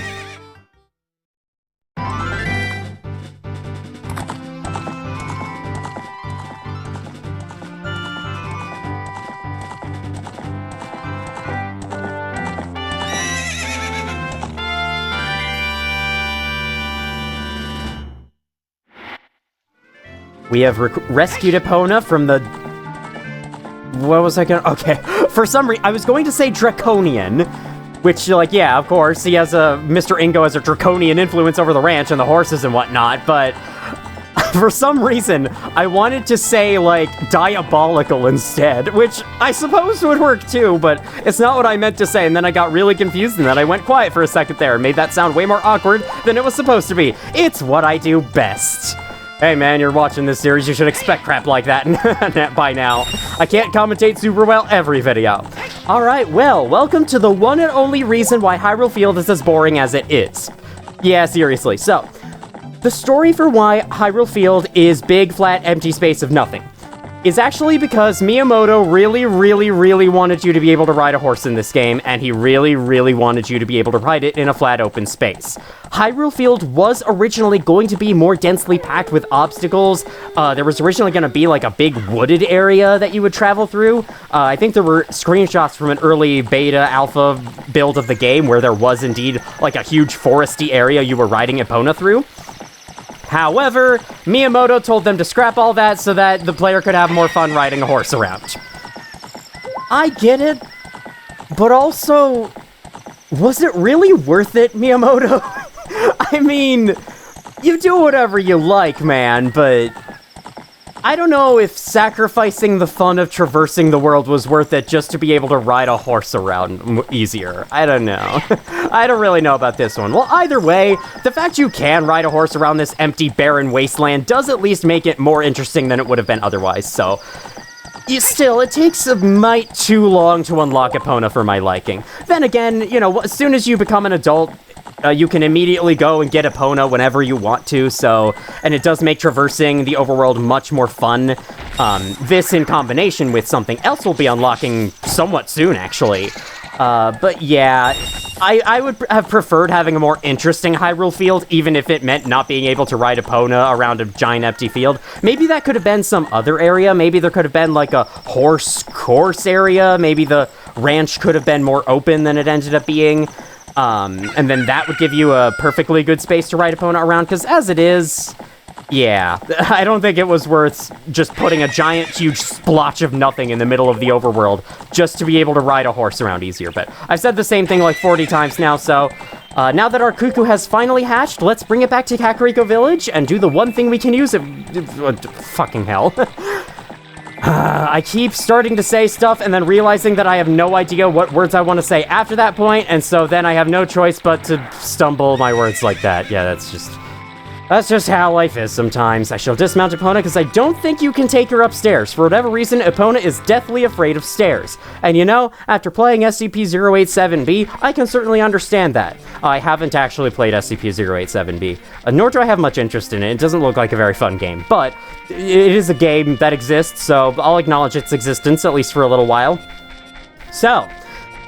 We have rescued Epona from the... What was I gonna... Okay, for some reason, I was going to say Draconian, which, like, yeah, of course, he has Mr. Ingo has a Draconian influence over the ranch and the horses and whatnot, but For some reason, I wanted to say, like, diabolical instead, which I suppose would work too, but it's not what I meant to say, and then I got really confused, and then I went quiet for a second there and made that sound way more awkward than it was supposed to be. It's what I do best. Hey man, you're watching this series, you should expect crap like that by now. I can't commentate super well every video. Alright, well, welcome to the one and only reason why Hyrule Field is as boring as it is. Yeah, seriously, so... the story for why Hyrule Field is big, flat, empty space of nothing is actually because Miyamoto really wanted you to be able to ride a horse in this game, and he really wanted you to be able to ride it in a flat, open space. Hyrule Field was originally going to be more densely packed with obstacles. There was originally going to be like a big wooded area that you would travel through. I think there were screenshots from an early beta alpha build of the game where there was indeed like a huge foresty area you were riding Epona through. However, Miyamoto told them to scrap all that so that the player could have more fun riding a horse around. I get it, but also, was it really worth it, Miyamoto? I mean, you do whatever you like, man, but I don't know if sacrificing the fun of traversing the world was worth it just to be able to ride a horse around easier. I don't know. I don't really know about this one. Well, either way, the fact you can ride a horse around this empty, barren wasteland does at least make it more interesting than it would have been otherwise, so... still, it takes a mite too long to unlock Epona for my liking. Then again, you know, as soon as you become an adult, you can immediately go and get Epona whenever you want to, so... and it does make traversing the overworld much more fun. This in combination with something else we'll be unlocking somewhat soon, actually. But yeah, I would have preferred having a more interesting Hyrule Field, even if it meant not being able to ride Epona around a giant empty field. Maybe that could have been some other area. Maybe there could have been like a horse course area. Maybe the ranch could have been more open than it ended up being. And then that would give you a perfectly good space to ride Epona around, because as it is... yeah, I don't think it was worth just putting a giant, huge splotch of nothing in the middle of the overworld just to be able to ride a horse around easier. But I've said the same thing like 40 times now, so now that our cuckoo has finally hatched, let's bring it back to Kakariko Village and do the one thing we can use it... fucking hell. I keep starting to say stuff and then realizing that I have no idea what words I want to say after that point, and so then I have no choice but to stumble my words like that. Yeah, that's just how life is sometimes. I shall dismount Epona because I don't think you can take her upstairs. For whatever reason, Epona is deathly afraid of stairs. And you know, after playing SCP-087B, I can certainly understand that. I haven't actually played SCP-087B, nor do I have much interest in it. It doesn't look like a very fun game, but it is a game that exists, so I'll acknowledge its existence, at least for a little while. So...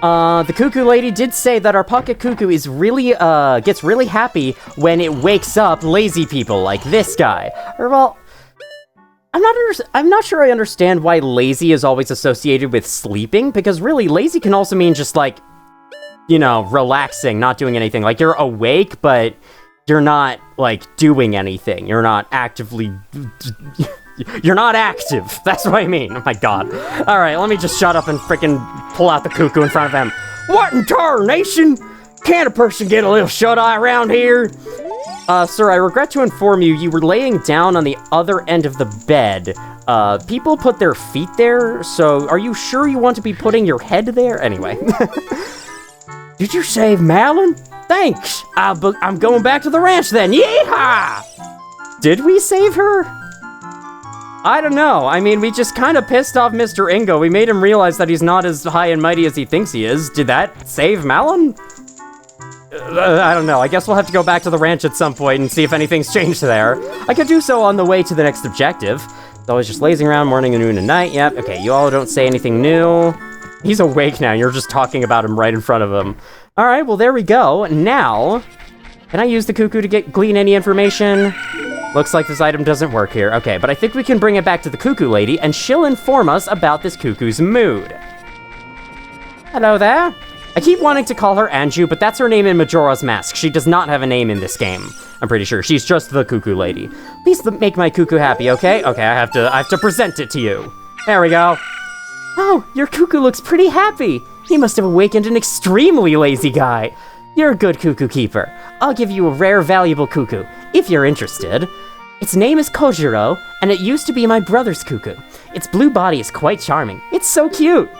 the cuckoo lady did say that our pocket cuckoo is really, gets really happy when it wakes up lazy people like this guy. Or, well, I'm not sure I understand why lazy is always associated with sleeping, because really, lazy can also mean just, like, you know, relaxing, not doing anything. Like, you're awake, but you're not, like, doing anything. You're not actively... You're not active. That's what I mean. Oh my god. Alright, let me just shut up and freaking pull out the cuckoo in front of him. What in tarnation? Can't a person get a little shut-eye around here? Sir, I regret to inform you, you were laying down on the other end of the bed. People put their feet there, so are you sure you want to be putting your head there? Anyway. Did you save Malin? Thanks. I'm going back to the ranch then. Yeehaw! Did we save her? I don't know. I mean, we just kind of pissed off Mr. Ingo. We made him realize that he's not as high and mighty as he thinks he is. Did that save Malin? I don't know. I guess we'll have to go back to the ranch at some point and see if anything's changed there. I could do so on the way to the next objective. It's always just lazing around morning, noon, and night. Yep. Okay, you all don't say anything new. He's awake now. You're just talking about him right in front of him. All right, well, there we go. Now, can I use the cuckoo to glean any information? Looks like this item doesn't work here. Okay, but I think we can bring it back to the cuckoo lady, and she'll inform us about this cuckoo's mood. Hello there. I keep wanting to call her Anju, but that's her name in Majora's Mask. She does not have a name in this game. I'm pretty sure. She's just the cuckoo lady. Please make my cuckoo happy, okay? Okay, I have to present it to you. There we go. Oh, your cuckoo looks pretty happy. He must have awakened an extremely lazy guy. You're a good cuckoo keeper. I'll give you a rare, valuable cuckoo, if you're interested. Its name is Kojiro, and it used to be my brother's cuckoo. Its blue body is quite charming. It's so cute.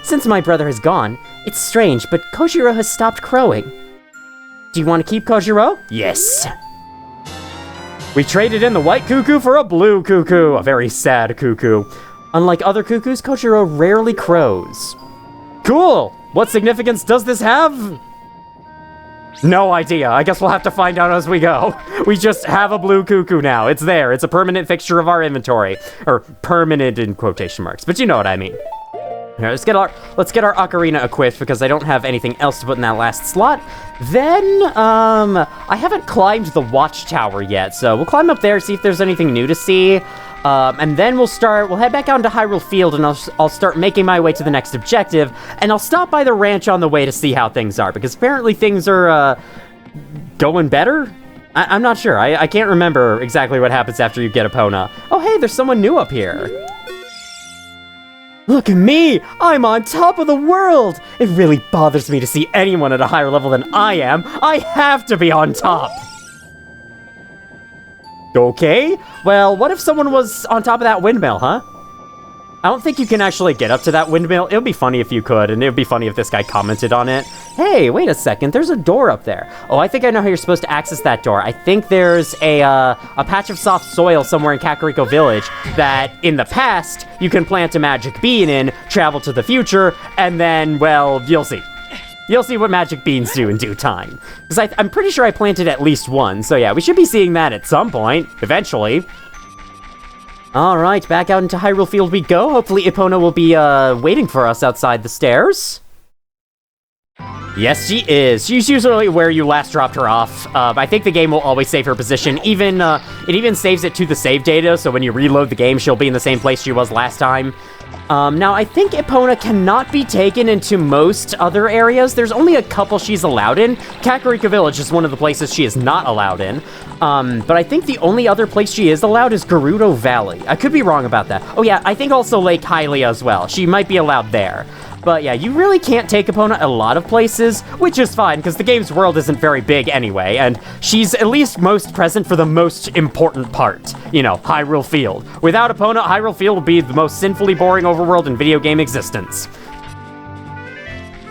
Since my brother has gone, it's strange, but Kojiro has stopped crowing. Do you want to keep Kojiro? Yes. We traded in the white cuckoo for a blue cuckoo, a very sad cuckoo. Unlike other cuckoos, Kojiro rarely crows. Cool! What significance does this have? No idea. I guess we'll have to find out as we go. We just have a blue cuckoo now. It's there. It's a permanent fixture of our inventory. Or permanent in quotation marks, but you know what I mean. Here, let's get our ocarina equipped because I don't have anything else to put in that last slot. Then, I haven't climbed the watchtower yet, so we'll climb up there, see if there's anything new to see. And then we'll head back out into Hyrule Field, and I'll start making my way to the next objective, and I'll stop by the ranch on the way to see how things are, because apparently things are, going better? I'm not sure. I can't remember exactly what happens after you get Epona. Oh, hey, there's someone new up here. Look at me! I'm on top of the world! It really bothers me to see anyone at a higher level than I am. I have to be on top! Okay, well, what if someone was on top of that windmill, huh? I don't think you can actually get up to that windmill. It would be funny if you could, and it would be funny if this guy commented on it. Hey, wait a second, there's a door up there. Oh, I think I know how you're supposed to access that door. I think there's a patch of soft soil somewhere in Kakariko Village that, in the past, you can plant a magic bean in, travel to the future, and then, well, you'll see. You'll see what magic beans do in due time. Because I'm pretty sure I planted at least one, so yeah, we should be seeing that at some point, eventually. Alright, back out into Hyrule Field we go. Hopefully Epona will be, waiting for us outside the stairs. Yes, she is. She's usually where you last dropped her off. I think the game will always save her position. It even saves it to the save data, so when you reload the game, she'll be in the same place she was last time. Now, I think Epona cannot be taken into most other areas. There's only a couple she's allowed in. Kakariko Village is one of the places she is not allowed in. But I think the only other place she is allowed is Gerudo Valley. I could be wrong about that. Oh yeah, I think also Lake Hylia as well. She might be allowed there. But yeah, you really can't take Epona a lot of places, which is fine, because the game's world isn't very big anyway, and she's at least most present for the most important part. You know, Hyrule Field. Without Epona, Hyrule Field would be the most sinfully boring overworld in video game existence.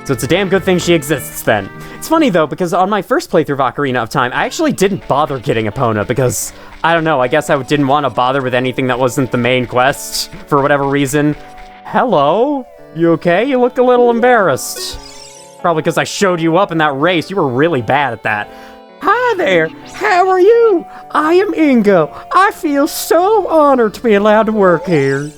So it's a damn good thing she exists then. It's funny though, because on my first playthrough of Ocarina of Time, I actually didn't bother getting Epona because, I don't know, I guess I didn't want to bother with anything that wasn't the main quest, for whatever reason. Hello? You okay? You look a little embarrassed. Probably because I showed you up in that race. You were really bad at that. Hi there. How are you? I am Ingo. I feel so honored to be allowed to work here.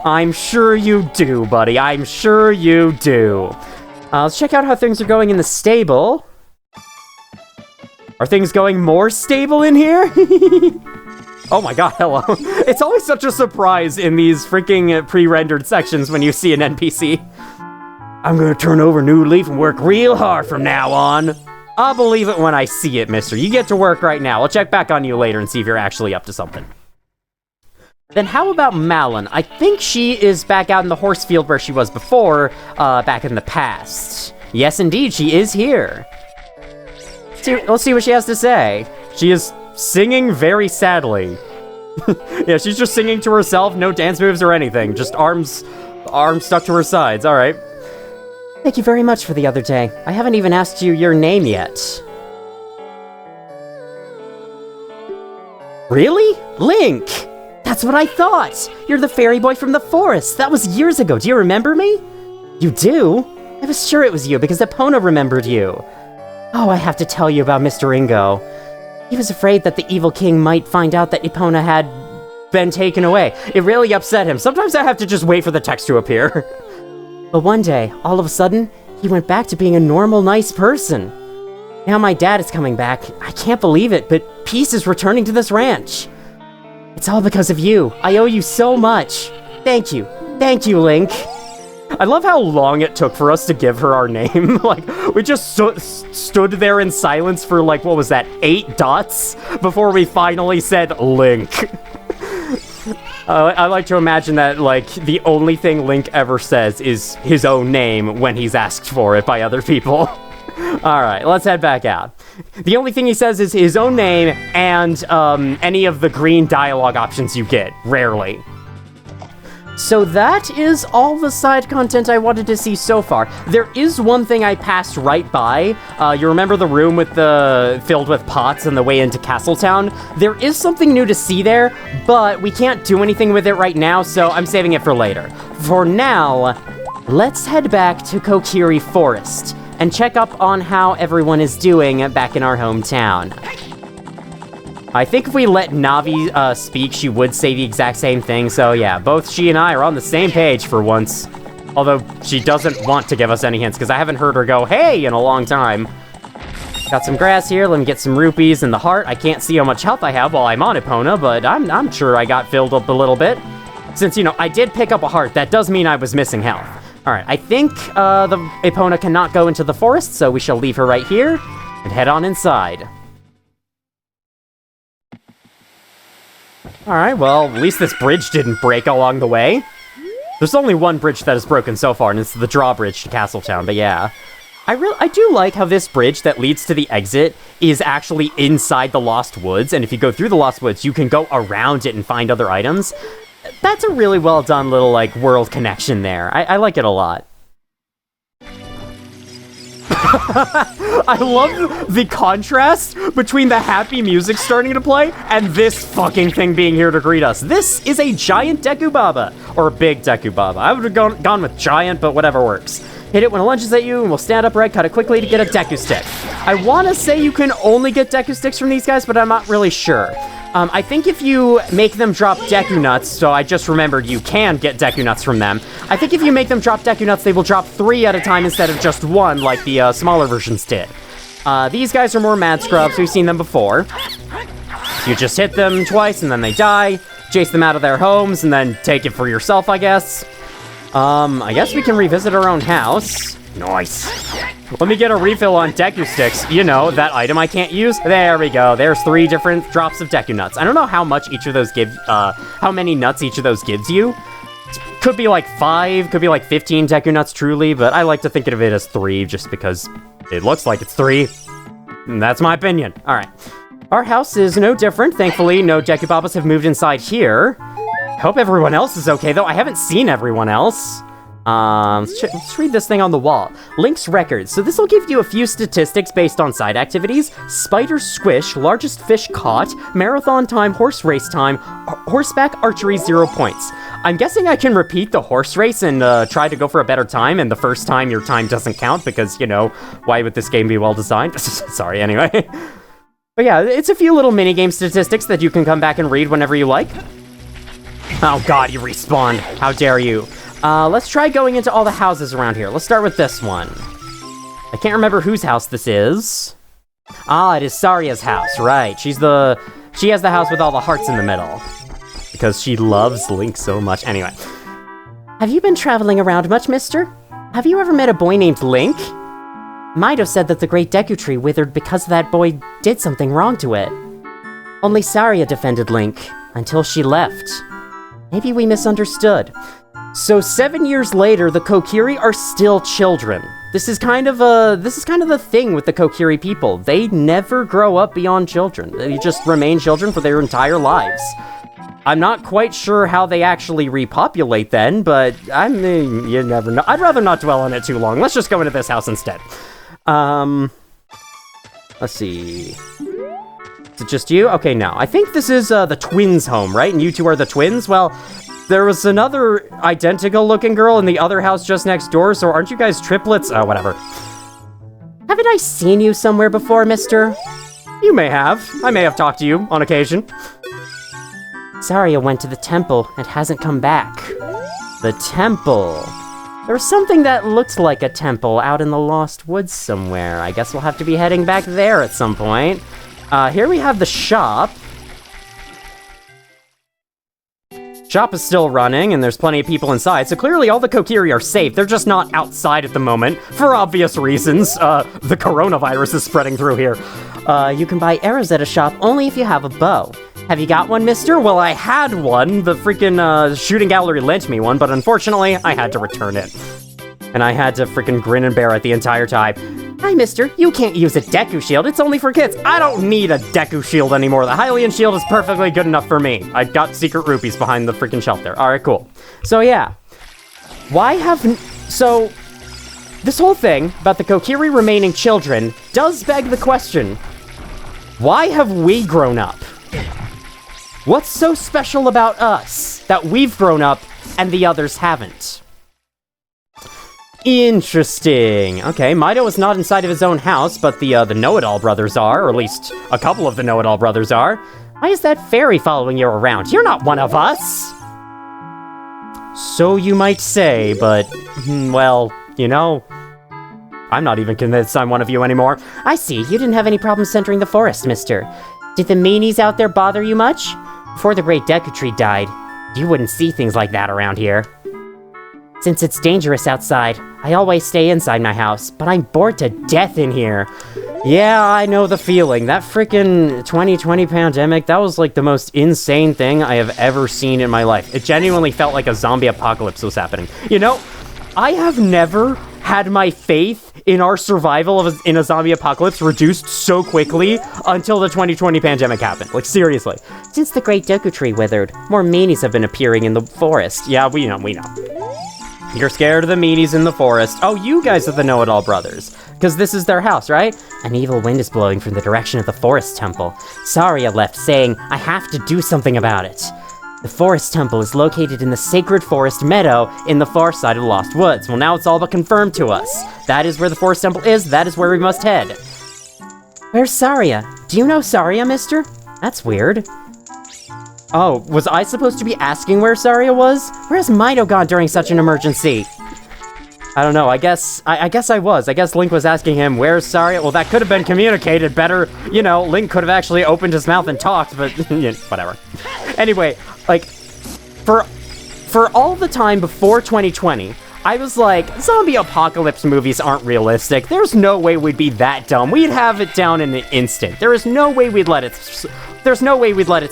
I'm sure you do, buddy. I'm sure you do. Let's check out how things are going in the stable. Are things going more stable in here? Oh my god, hello. It's always such a surprise in these freaking pre-rendered sections when you see an NPC. I'm gonna turn over a new leaf and work real hard from now on. I'll believe it when I see it, mister. You get to work right now. I'll check back on you later and see if you're actually up to something. Then how about Malon? I think she is back out in the horse field where she was before, back in the past. Yes, indeed, she is here. Let's see what she has to say. She is singing very sadly. Yeah, she's just singing to herself, no dance moves or anything, just arms stuck to her sides, alright. Thank you very much for the other day. I haven't even asked you your name yet. Really? Link! That's what I thought! You're the fairy boy from the forest! That was years ago, do you remember me? You do? I was sure it was you because Epona remembered you. Oh, I have to tell you about Mr. Ingo. He was afraid that the evil king might find out that Epona had been taken away. It really upset him. Sometimes I have to just wait for the text to appear. But one day, all of a sudden, he went back to being a normal, nice person. Now my dad is coming back. I can't believe it, but peace is returning to this ranch. It's all because of you. I owe you so much. Thank you. Thank you, Link. I love how long it took for us to give her our name. Like, we just stood there in silence for, like, what was that, 8 dots? Before we finally said Link. I like to imagine that, like, the only thing Link ever says is his own name when he's asked for it by other people. Alright, let's head back out. The only thing he says is his own name and any of the green dialogue options you get, rarely. So that is all the side content I wanted to see so far. There is one thing I passed right by. You remember the room with filled with pots on the way into Castletown? There is something new to see there, but we can't do anything with it right now, so I'm saving it for later. For now, let's head back to Kokiri Forest and check up on how everyone is doing back in our hometown. I think if we let Navi speak, she would say the exact same thing, so yeah, both she and I are on the same page for once. Although, she doesn't want to give us any hints, because I haven't heard her go, hey, in a long time. Got some grass here, let me get some rupees in the heart. I can't see how much health I have while I'm on Epona, but I'm sure I got filled up a little bit. Since, you know, I did pick up a heart, that does mean I was missing health. Alright, I think the Epona cannot go into the forest, so we shall leave her right here, and head on inside. Alright, well, at least this bridge didn't break along the way. There's only one bridge that is broken so far, and it's the drawbridge to Castletown, but yeah. I do like how this bridge that leads to the exit is actually inside the Lost Woods, and if you go through the Lost Woods, you can go around it and find other items. That's a really well done little, like, world connection there. I like it a lot. I love the contrast between the happy music starting to play and this fucking thing being here to greet us. This is a giant Deku Baba, or a big Deku Baba. I would have gone with giant, but whatever works. Hit it when it lunges at you, and we'll stand upright, cut it quickly to get a Deku Stick. I want to say you can only get Deku Sticks from these guys, but I'm not really sure. I think if you make them drop Deku Nuts, so I just remembered you can get Deku Nuts from them. I think if you make them drop Deku Nuts, they will drop 3 at a time instead of just 1, like the smaller versions did. These guys are more Mad Scrubs, we've seen them before. You just hit them twice and then they die, chase them out of their homes, and then take it for yourself, I guess. I guess we can revisit our own house. Nice. Let me get a refill on Deku Sticks. You know, that item I can't use. There we go. There's 3 different drops of Deku Nuts. I don't know how much each of those how many nuts each of those gives you. Could be like 5, could be like 15 Deku Nuts truly, but I like to think of it as 3 just because it looks like it's 3. And that's my opinion. All right. Our house is no different. Thankfully, no Deku Babas have moved inside here. Hope everyone else is okay, though. I haven't seen everyone else. Let's read this thing on the wall. Link's records. So this will give you a few statistics based on side activities. Spider squish, largest fish caught, marathon time, horse race time, horseback archery 0 points. I'm guessing I can repeat the horse race and try to go for a better time, and the first time your time doesn't count because, you know, why would this game be well designed? Sorry, anyway. But yeah, it's a few little minigame statistics that you can come back and read whenever you like. Oh god, you respawned. How dare you. Let's try going into all the houses around here. Let's start with this one. I can't remember whose house this is. Ah, it is Saria's house, right. She has the house with all the hearts in the middle. Because she loves Link so much. Anyway. Have you been traveling around much, mister? Have you ever met a boy named Link? Mido said that the great Deku Tree withered because that boy did something wrong to it. Only Saria defended Link, until she left. Maybe we misunderstood. So 7 years later, the Kokiri are still children. This is kind of the thing with the Kokiri people. They never grow up beyond children. They just remain children for their entire lives. I'm not quite sure how they actually repopulate then, but I mean, you never know. I'd rather not dwell on it too long. Let's just go into this house instead. Let's see. Is it just you? Okay, no. I think this is the twins' home, right? And you two are the twins? Well, there was another identical-looking girl in the other house just next door, so aren't you guys triplets? Oh, whatever. Haven't I seen you somewhere before, mister? You may have. I may have talked to you on occasion. Saria went to the temple and hasn't come back. The temple. There was something that looked like a temple out in the Lost Woods somewhere. I guess we'll have to be heading back there at some point. Here we have the shop. Shop is still running, and there's plenty of people inside, so clearly all the Kokiri are safe. They're just not outside at the moment, for obvious reasons. The coronavirus is spreading through here. You can buy arrows at a shop only if you have a bow. Have you got one, mister? Well, I had one. The freaking shooting gallery lent me one, but unfortunately, I had to return it. And I had to freaking grin and bear it the entire time. Hi, mister. You can't use a Deku Shield. It's only for kids. I don't need a Deku Shield anymore. The Hylian Shield is perfectly good enough for me. I got secret rupees behind the freaking shelf there. All right, cool. So, yeah. So, this whole thing about the Kokiri remaining children does beg the question, why have we grown up? What's so special about us that we've grown up and the others haven't? Interesting. Okay, Mido is not inside of his own house, but the Know-It-All brothers are, or at least a couple of the Know-It-All brothers are. Why is that fairy following you around? You're not one of us! So you might say, but, well, you know, I'm not even convinced I'm one of you anymore. I see, you didn't have any problems entering the forest, mister. Did the meanies out there bother you much? Before the Great Deku Tree died, you wouldn't see things like that around here. Since it's dangerous outside, I always stay inside my house, but I'm bored to death in here. Yeah, I know the feeling. That frickin' 2020 pandemic, that was like the most insane thing I have ever seen in my life. It genuinely felt like a zombie apocalypse was happening. You know, I have never had my faith in our survival in a zombie apocalypse reduced so quickly until the 2020 pandemic happened. Like, seriously. Since the Great Deku Tree withered, more meanies have been appearing in the forest. Yeah, we know. You're scared of the meanies in the forest. Oh, you guys are the Know-It-All brothers. Because this is their house, right? An evil wind is blowing from the direction of the forest temple. Saria left saying, I have to do something about it. The forest temple is located in the sacred forest meadow in the far side of the Lost Woods. Well, now it's all but confirmed to us. That is where the forest temple is. That is where we must head. Where's Saria? Do you know Saria, mister? That's weird. Oh, was I supposed to be asking where Saria was? Where's Mido gone during such an emergency? I don't know, I guess I was. I guess Link was asking him, where's Saria? Well, that could have been communicated better. You know, Link could have actually opened his mouth and talked, but whatever. Anyway, like, for all the time before 2020, I was like, zombie apocalypse movies aren't realistic. There's no way we'd be that dumb. We'd have it down in an instant. There is no way we'd let it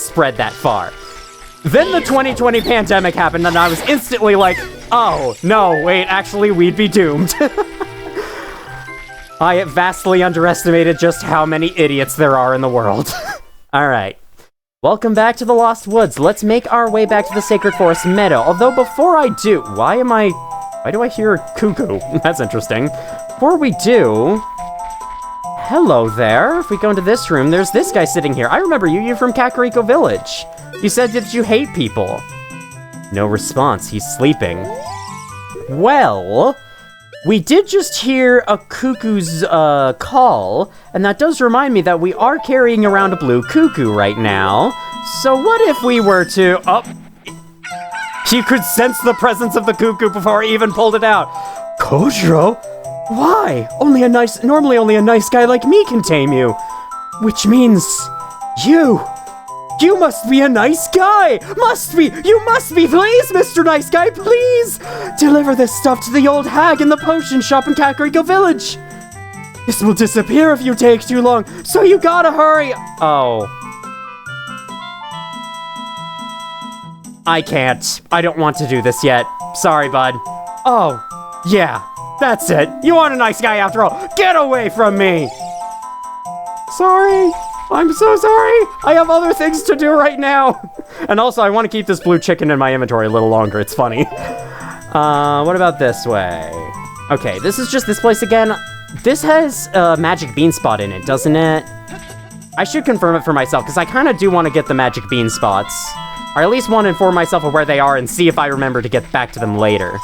spread that far. Then the 2020 pandemic happened, and I was instantly like, oh, no, wait, actually, we'd be doomed. I vastly underestimated just how many idiots there are in the world. Alright. Welcome back to the Lost Woods. Let's make our way back to the Sacred Forest Meadow. Although before I do, why do I hear a cuckoo? That's interesting. Before we do... Hello there. If we go into this room, there's this guy sitting here. I remember you. You're from Kakariko Village. You said that you hate people. No response. He's sleeping. Well, we did just hear a cuckoo's call, and that does remind me that we are carrying around a blue cuckoo right now. So what if we were to... Oh, you could sense the presence of the cuckoo before I even pulled it out. Kojiro? Why? Normally only a nice guy like me can tame you. Which means, you must be a nice guy! You must be, please, Mr. Nice Guy, please! Deliver this stuff to the old hag in the potion shop in Kakariko Village! This will disappear if you take too long, so you gotta hurry! Oh. I can't. I don't want to do this yet. Sorry, bud. Oh, yeah. That's it. You aren't a nice guy after all. Get away from me! Sorry. I'm so sorry. I have other things to do right now. And also, I want to keep this blue chicken in my inventory a little longer. It's funny. What about this way? Okay, this is just this place again. This has a magic bean spot in it, doesn't it? I should confirm it for myself, because I kind of do want to get the magic bean spots. Or at least want to inform myself of where they are and see if I remember to get back to them later.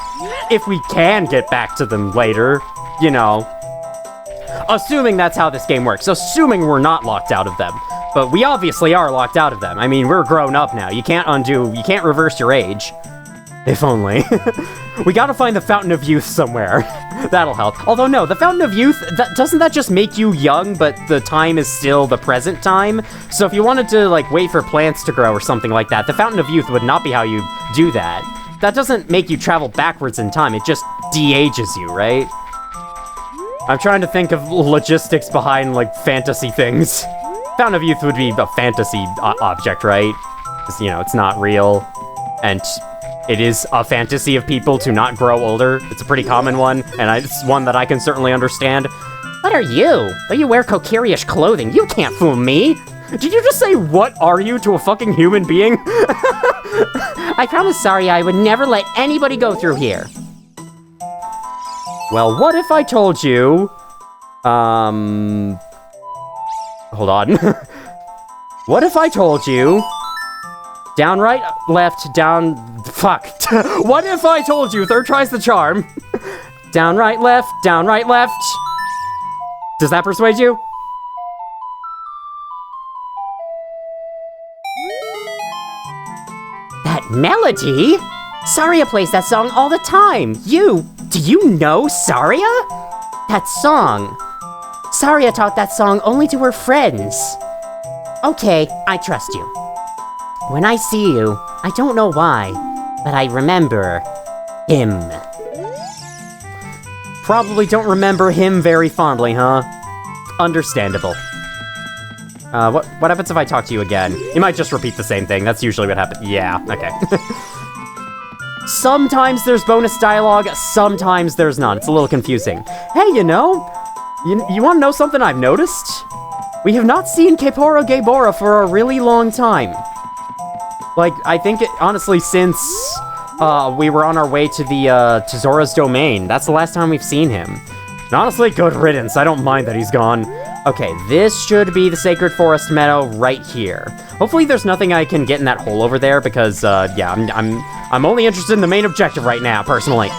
If we can get back to them later, you know. Assuming that's how this game works. Assuming we're not locked out of them. But we obviously are locked out of them. I mean, we're grown up now. You can't reverse your age. If only. We gotta find the Fountain of Youth somewhere. That'll help. Although no, the Fountain of Youth, doesn't that just make you young, but the time is still the present time? So if you wanted to, like, wait for plants to grow or something like that, the Fountain of Youth would not be how you do that. That doesn't make you travel backwards in time, it just de-ages you, right? I'm trying to think of logistics behind, like, fantasy things. Fountain of Youth would be a fantasy object, right? Because, you know, it's not real. And It is a fantasy of people to not grow older. It's a pretty common one, and it's one that I can certainly understand. What are you? Though you wear Kokiri-ish clothing, you can't fool me. Did you just say, what are you, to a fucking human being? I promised Saria I would never let anybody go through here. Well, what if I told you... Hold on. What if I told you... Down, right, left, down... Fuck. What if I told you, third try's the charm. Down, right, left, down, right, left. Does that persuade you? That melody? Saria plays that song all the time. Do you know Saria? That song. Saria taught that song only to her friends. Okay, I trust you. When I see you, I don't know why, but I remember him. Probably don't remember him very fondly, huh? Understandable. What happens if I talk to you again? You might just repeat the same thing. That's usually what happens. Yeah, okay. Sometimes there's bonus dialogue, sometimes there's not. It's a little confusing. Hey, you know, you want to know something I've noticed? We have not seen Kepora Gebora for a really long time. Like, I think, honestly, since we were on our way to the to Zora's Domain. That's the last time we've seen him. And honestly, good riddance. I don't mind that he's gone. Okay, this should be the Sacred Forest Meadow right here. Hopefully there's nothing I can get in that hole over there because, yeah, I'm only interested in the main objective right now, personally.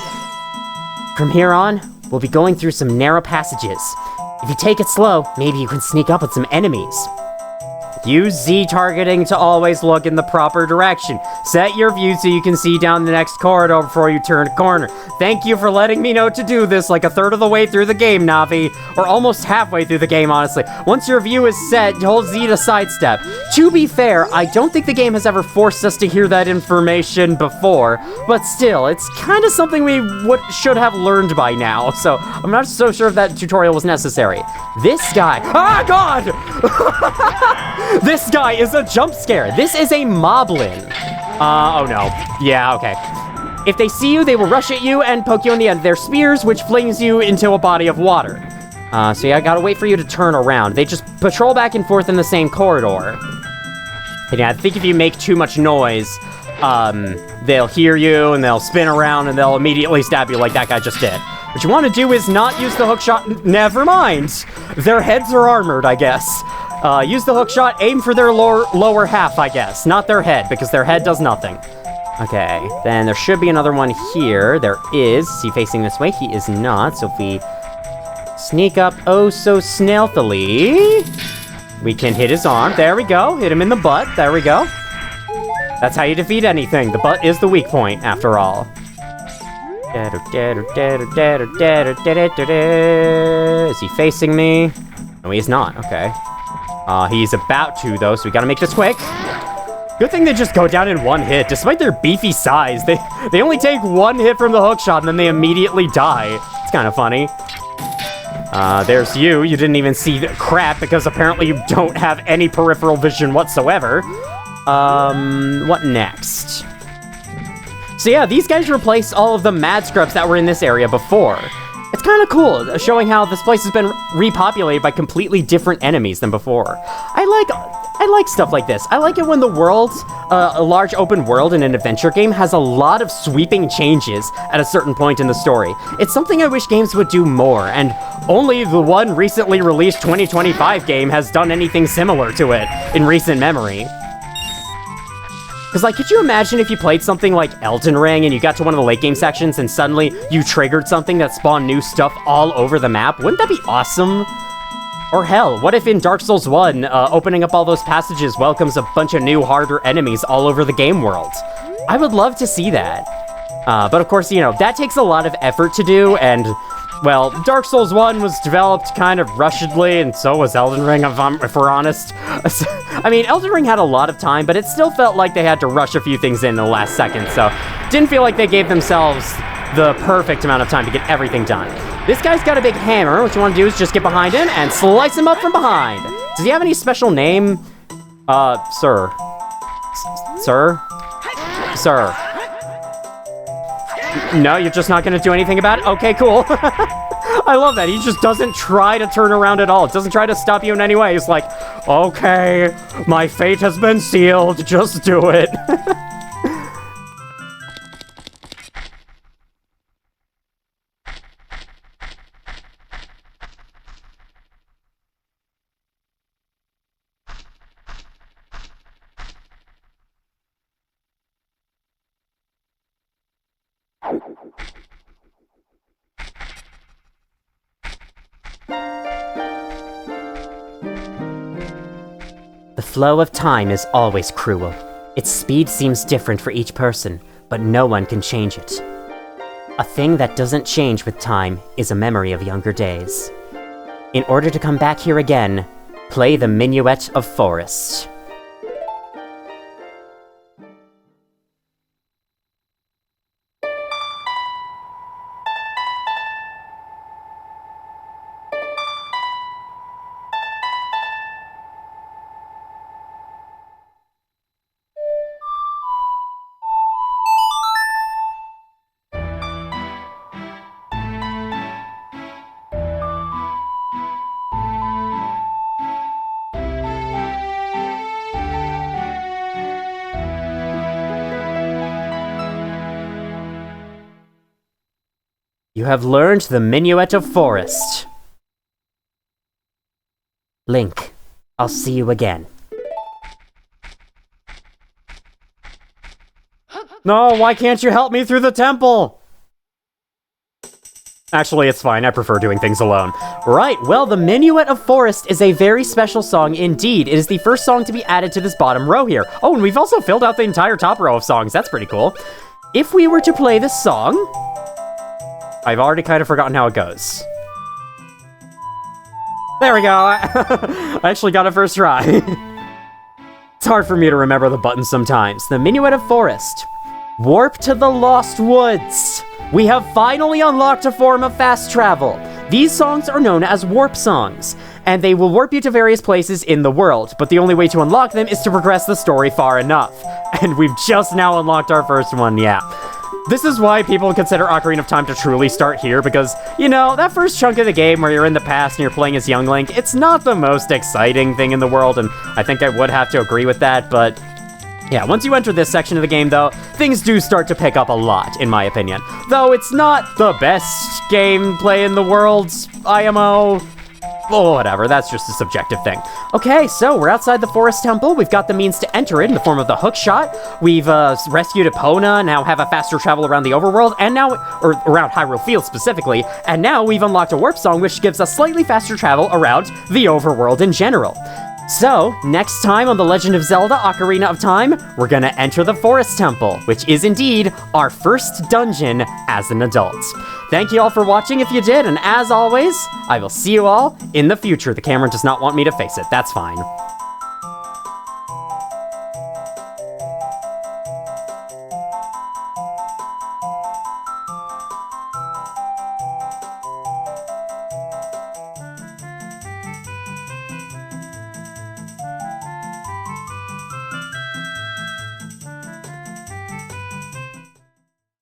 From here on, we'll be going through some narrow passages. If you take it slow, maybe you can sneak up with some enemies. Use Z targeting to always look in the proper direction. Set your view so you can see down the next corridor before you turn a corner. Thank you for letting me know to do this like a third of the way through the game, Navi. Or almost halfway through the game, honestly. Once your view is set, hold Z to sidestep. To be fair, I don't think the game has ever forced us to hear that information before, but still, it's kind of something we should have learned by now, so I'm not so sure if that tutorial was necessary. This guy... Ah, God! This guy is a jump scare. This is a moblin. Oh no. Yeah, okay. If they see you, they will rush at you and poke you in the end of their spears, which flings you into a body of water. So yeah, I gotta wait for you to turn around. They just patrol back and forth in the same corridor. And yeah, I think if you make too much noise, they'll hear you and they'll spin around and they'll immediately stab you like that guy just did. What you want to do is not use the hookshot. Never mind. Their heads are armored, I guess. Use the hookshot, aim for their lower half, I guess. Not their head, because their head does nothing. Okay, then there should be another one here. There is. Is he facing this way? He is not. So if we sneak up oh so stealthily, we can hit his arm. There we go. Hit him in the butt. There we go. That's how you defeat anything. The butt is the weak point, after all. Is he facing me? No, he's not. Okay. He's about to, though, so we gotta make this quick. Good thing they just go down in one hit. Despite their beefy size, they only take one hit from the hookshot and then they immediately die. It's kind of funny. There's you. You didn't even see the crap because apparently you don't have any peripheral vision whatsoever. What next? So yeah, these guys replaced all of the mad scrubs that were in this area before. It's kind of cool, showing how this place has been repopulated by completely different enemies than before. I like stuff like this. I like it when the world, a large open world in an adventure game, has a lot of sweeping changes at a certain point in the story. It's something I wish games would do more, and only the one recently released 2025 game has done anything similar to it in recent memory. Because, like, could you imagine if you played something like Elden Ring and you got to one of the late game sections and suddenly you triggered something that spawned new stuff all over the map? Wouldn't that be awesome? Or hell, what if in Dark Souls 1, opening up all those passages welcomes a bunch of new, harder enemies all over the game world? I would love to see that. But of course, you know, that takes a lot of effort to do, and, well, Dark Souls 1 was developed kind of rushedly, and so was Elden Ring, if we're honest. I mean, Elden Ring had a lot of time, but it still felt like they had to rush a few things in the last second, so didn't feel like they gave themselves the perfect amount of time to get everything done. This guy's got a big hammer. What you want to do is just get behind him and slice him up from behind. Does he have any special name? Sir. Sir? Sir. No, you're just not gonna do anything about it? Okay, cool. I love that. He just doesn't try to turn around at all. Doesn't try to stop you in any way. He's like, okay, my fate has been sealed. Just do it. The flow of time is always cruel. Its speed seems different for each person, but no one can change it. A thing that doesn't change with time is a memory of younger days. In order to come back here again, play the Minuet of Forest. You have learned the Minuet of Forest. Link, I'll see you again. No, why can't you help me through the temple? Actually, it's fine. I prefer doing things alone. Right, well, the Minuet of Forest is a very special song indeed. It is the first song to be added to this bottom row here. Oh, and we've also filled out the entire top row of songs. That's pretty cool. If we were to play this song... I've already kind of forgotten how it goes. There we go. I actually got it first try. It's hard for me to remember the buttons sometimes. The Minuet of Forest. Warp to the Lost Woods. We have finally unlocked a form of fast travel. These songs are known as warp songs, and they will warp you to various places in the world, but the only way to unlock them is to progress the story far enough. And we've just now unlocked our first one, yeah. This is why people consider Ocarina of Time to truly start here, because, you know, that first chunk of the game where you're in the past and you're playing as young Link, it's not the most exciting thing in the world, and I think I would have to agree with that, but yeah, once you enter this section of the game, though, things do start to pick up a lot, in my opinion. Though it's not the best gameplay in the world, IMO. Oh, whatever, that's just a subjective thing. Okay, so we're outside the Forest Temple. We've got the means to enter it in the form of the hook shot. We've rescued Epona, now have a faster travel around the overworld, and now, or around Hyrule Field specifically, and now we've unlocked a warp song, which gives us slightly faster travel around the overworld in general. So, next time on The Legend of Zelda Ocarina of Time, we're gonna enter the Forest Temple, which is indeed our first dungeon as an adult. Thank you all for watching if you did, and as always, I will see you all in the future. The camera does not want me to face it, that's fine.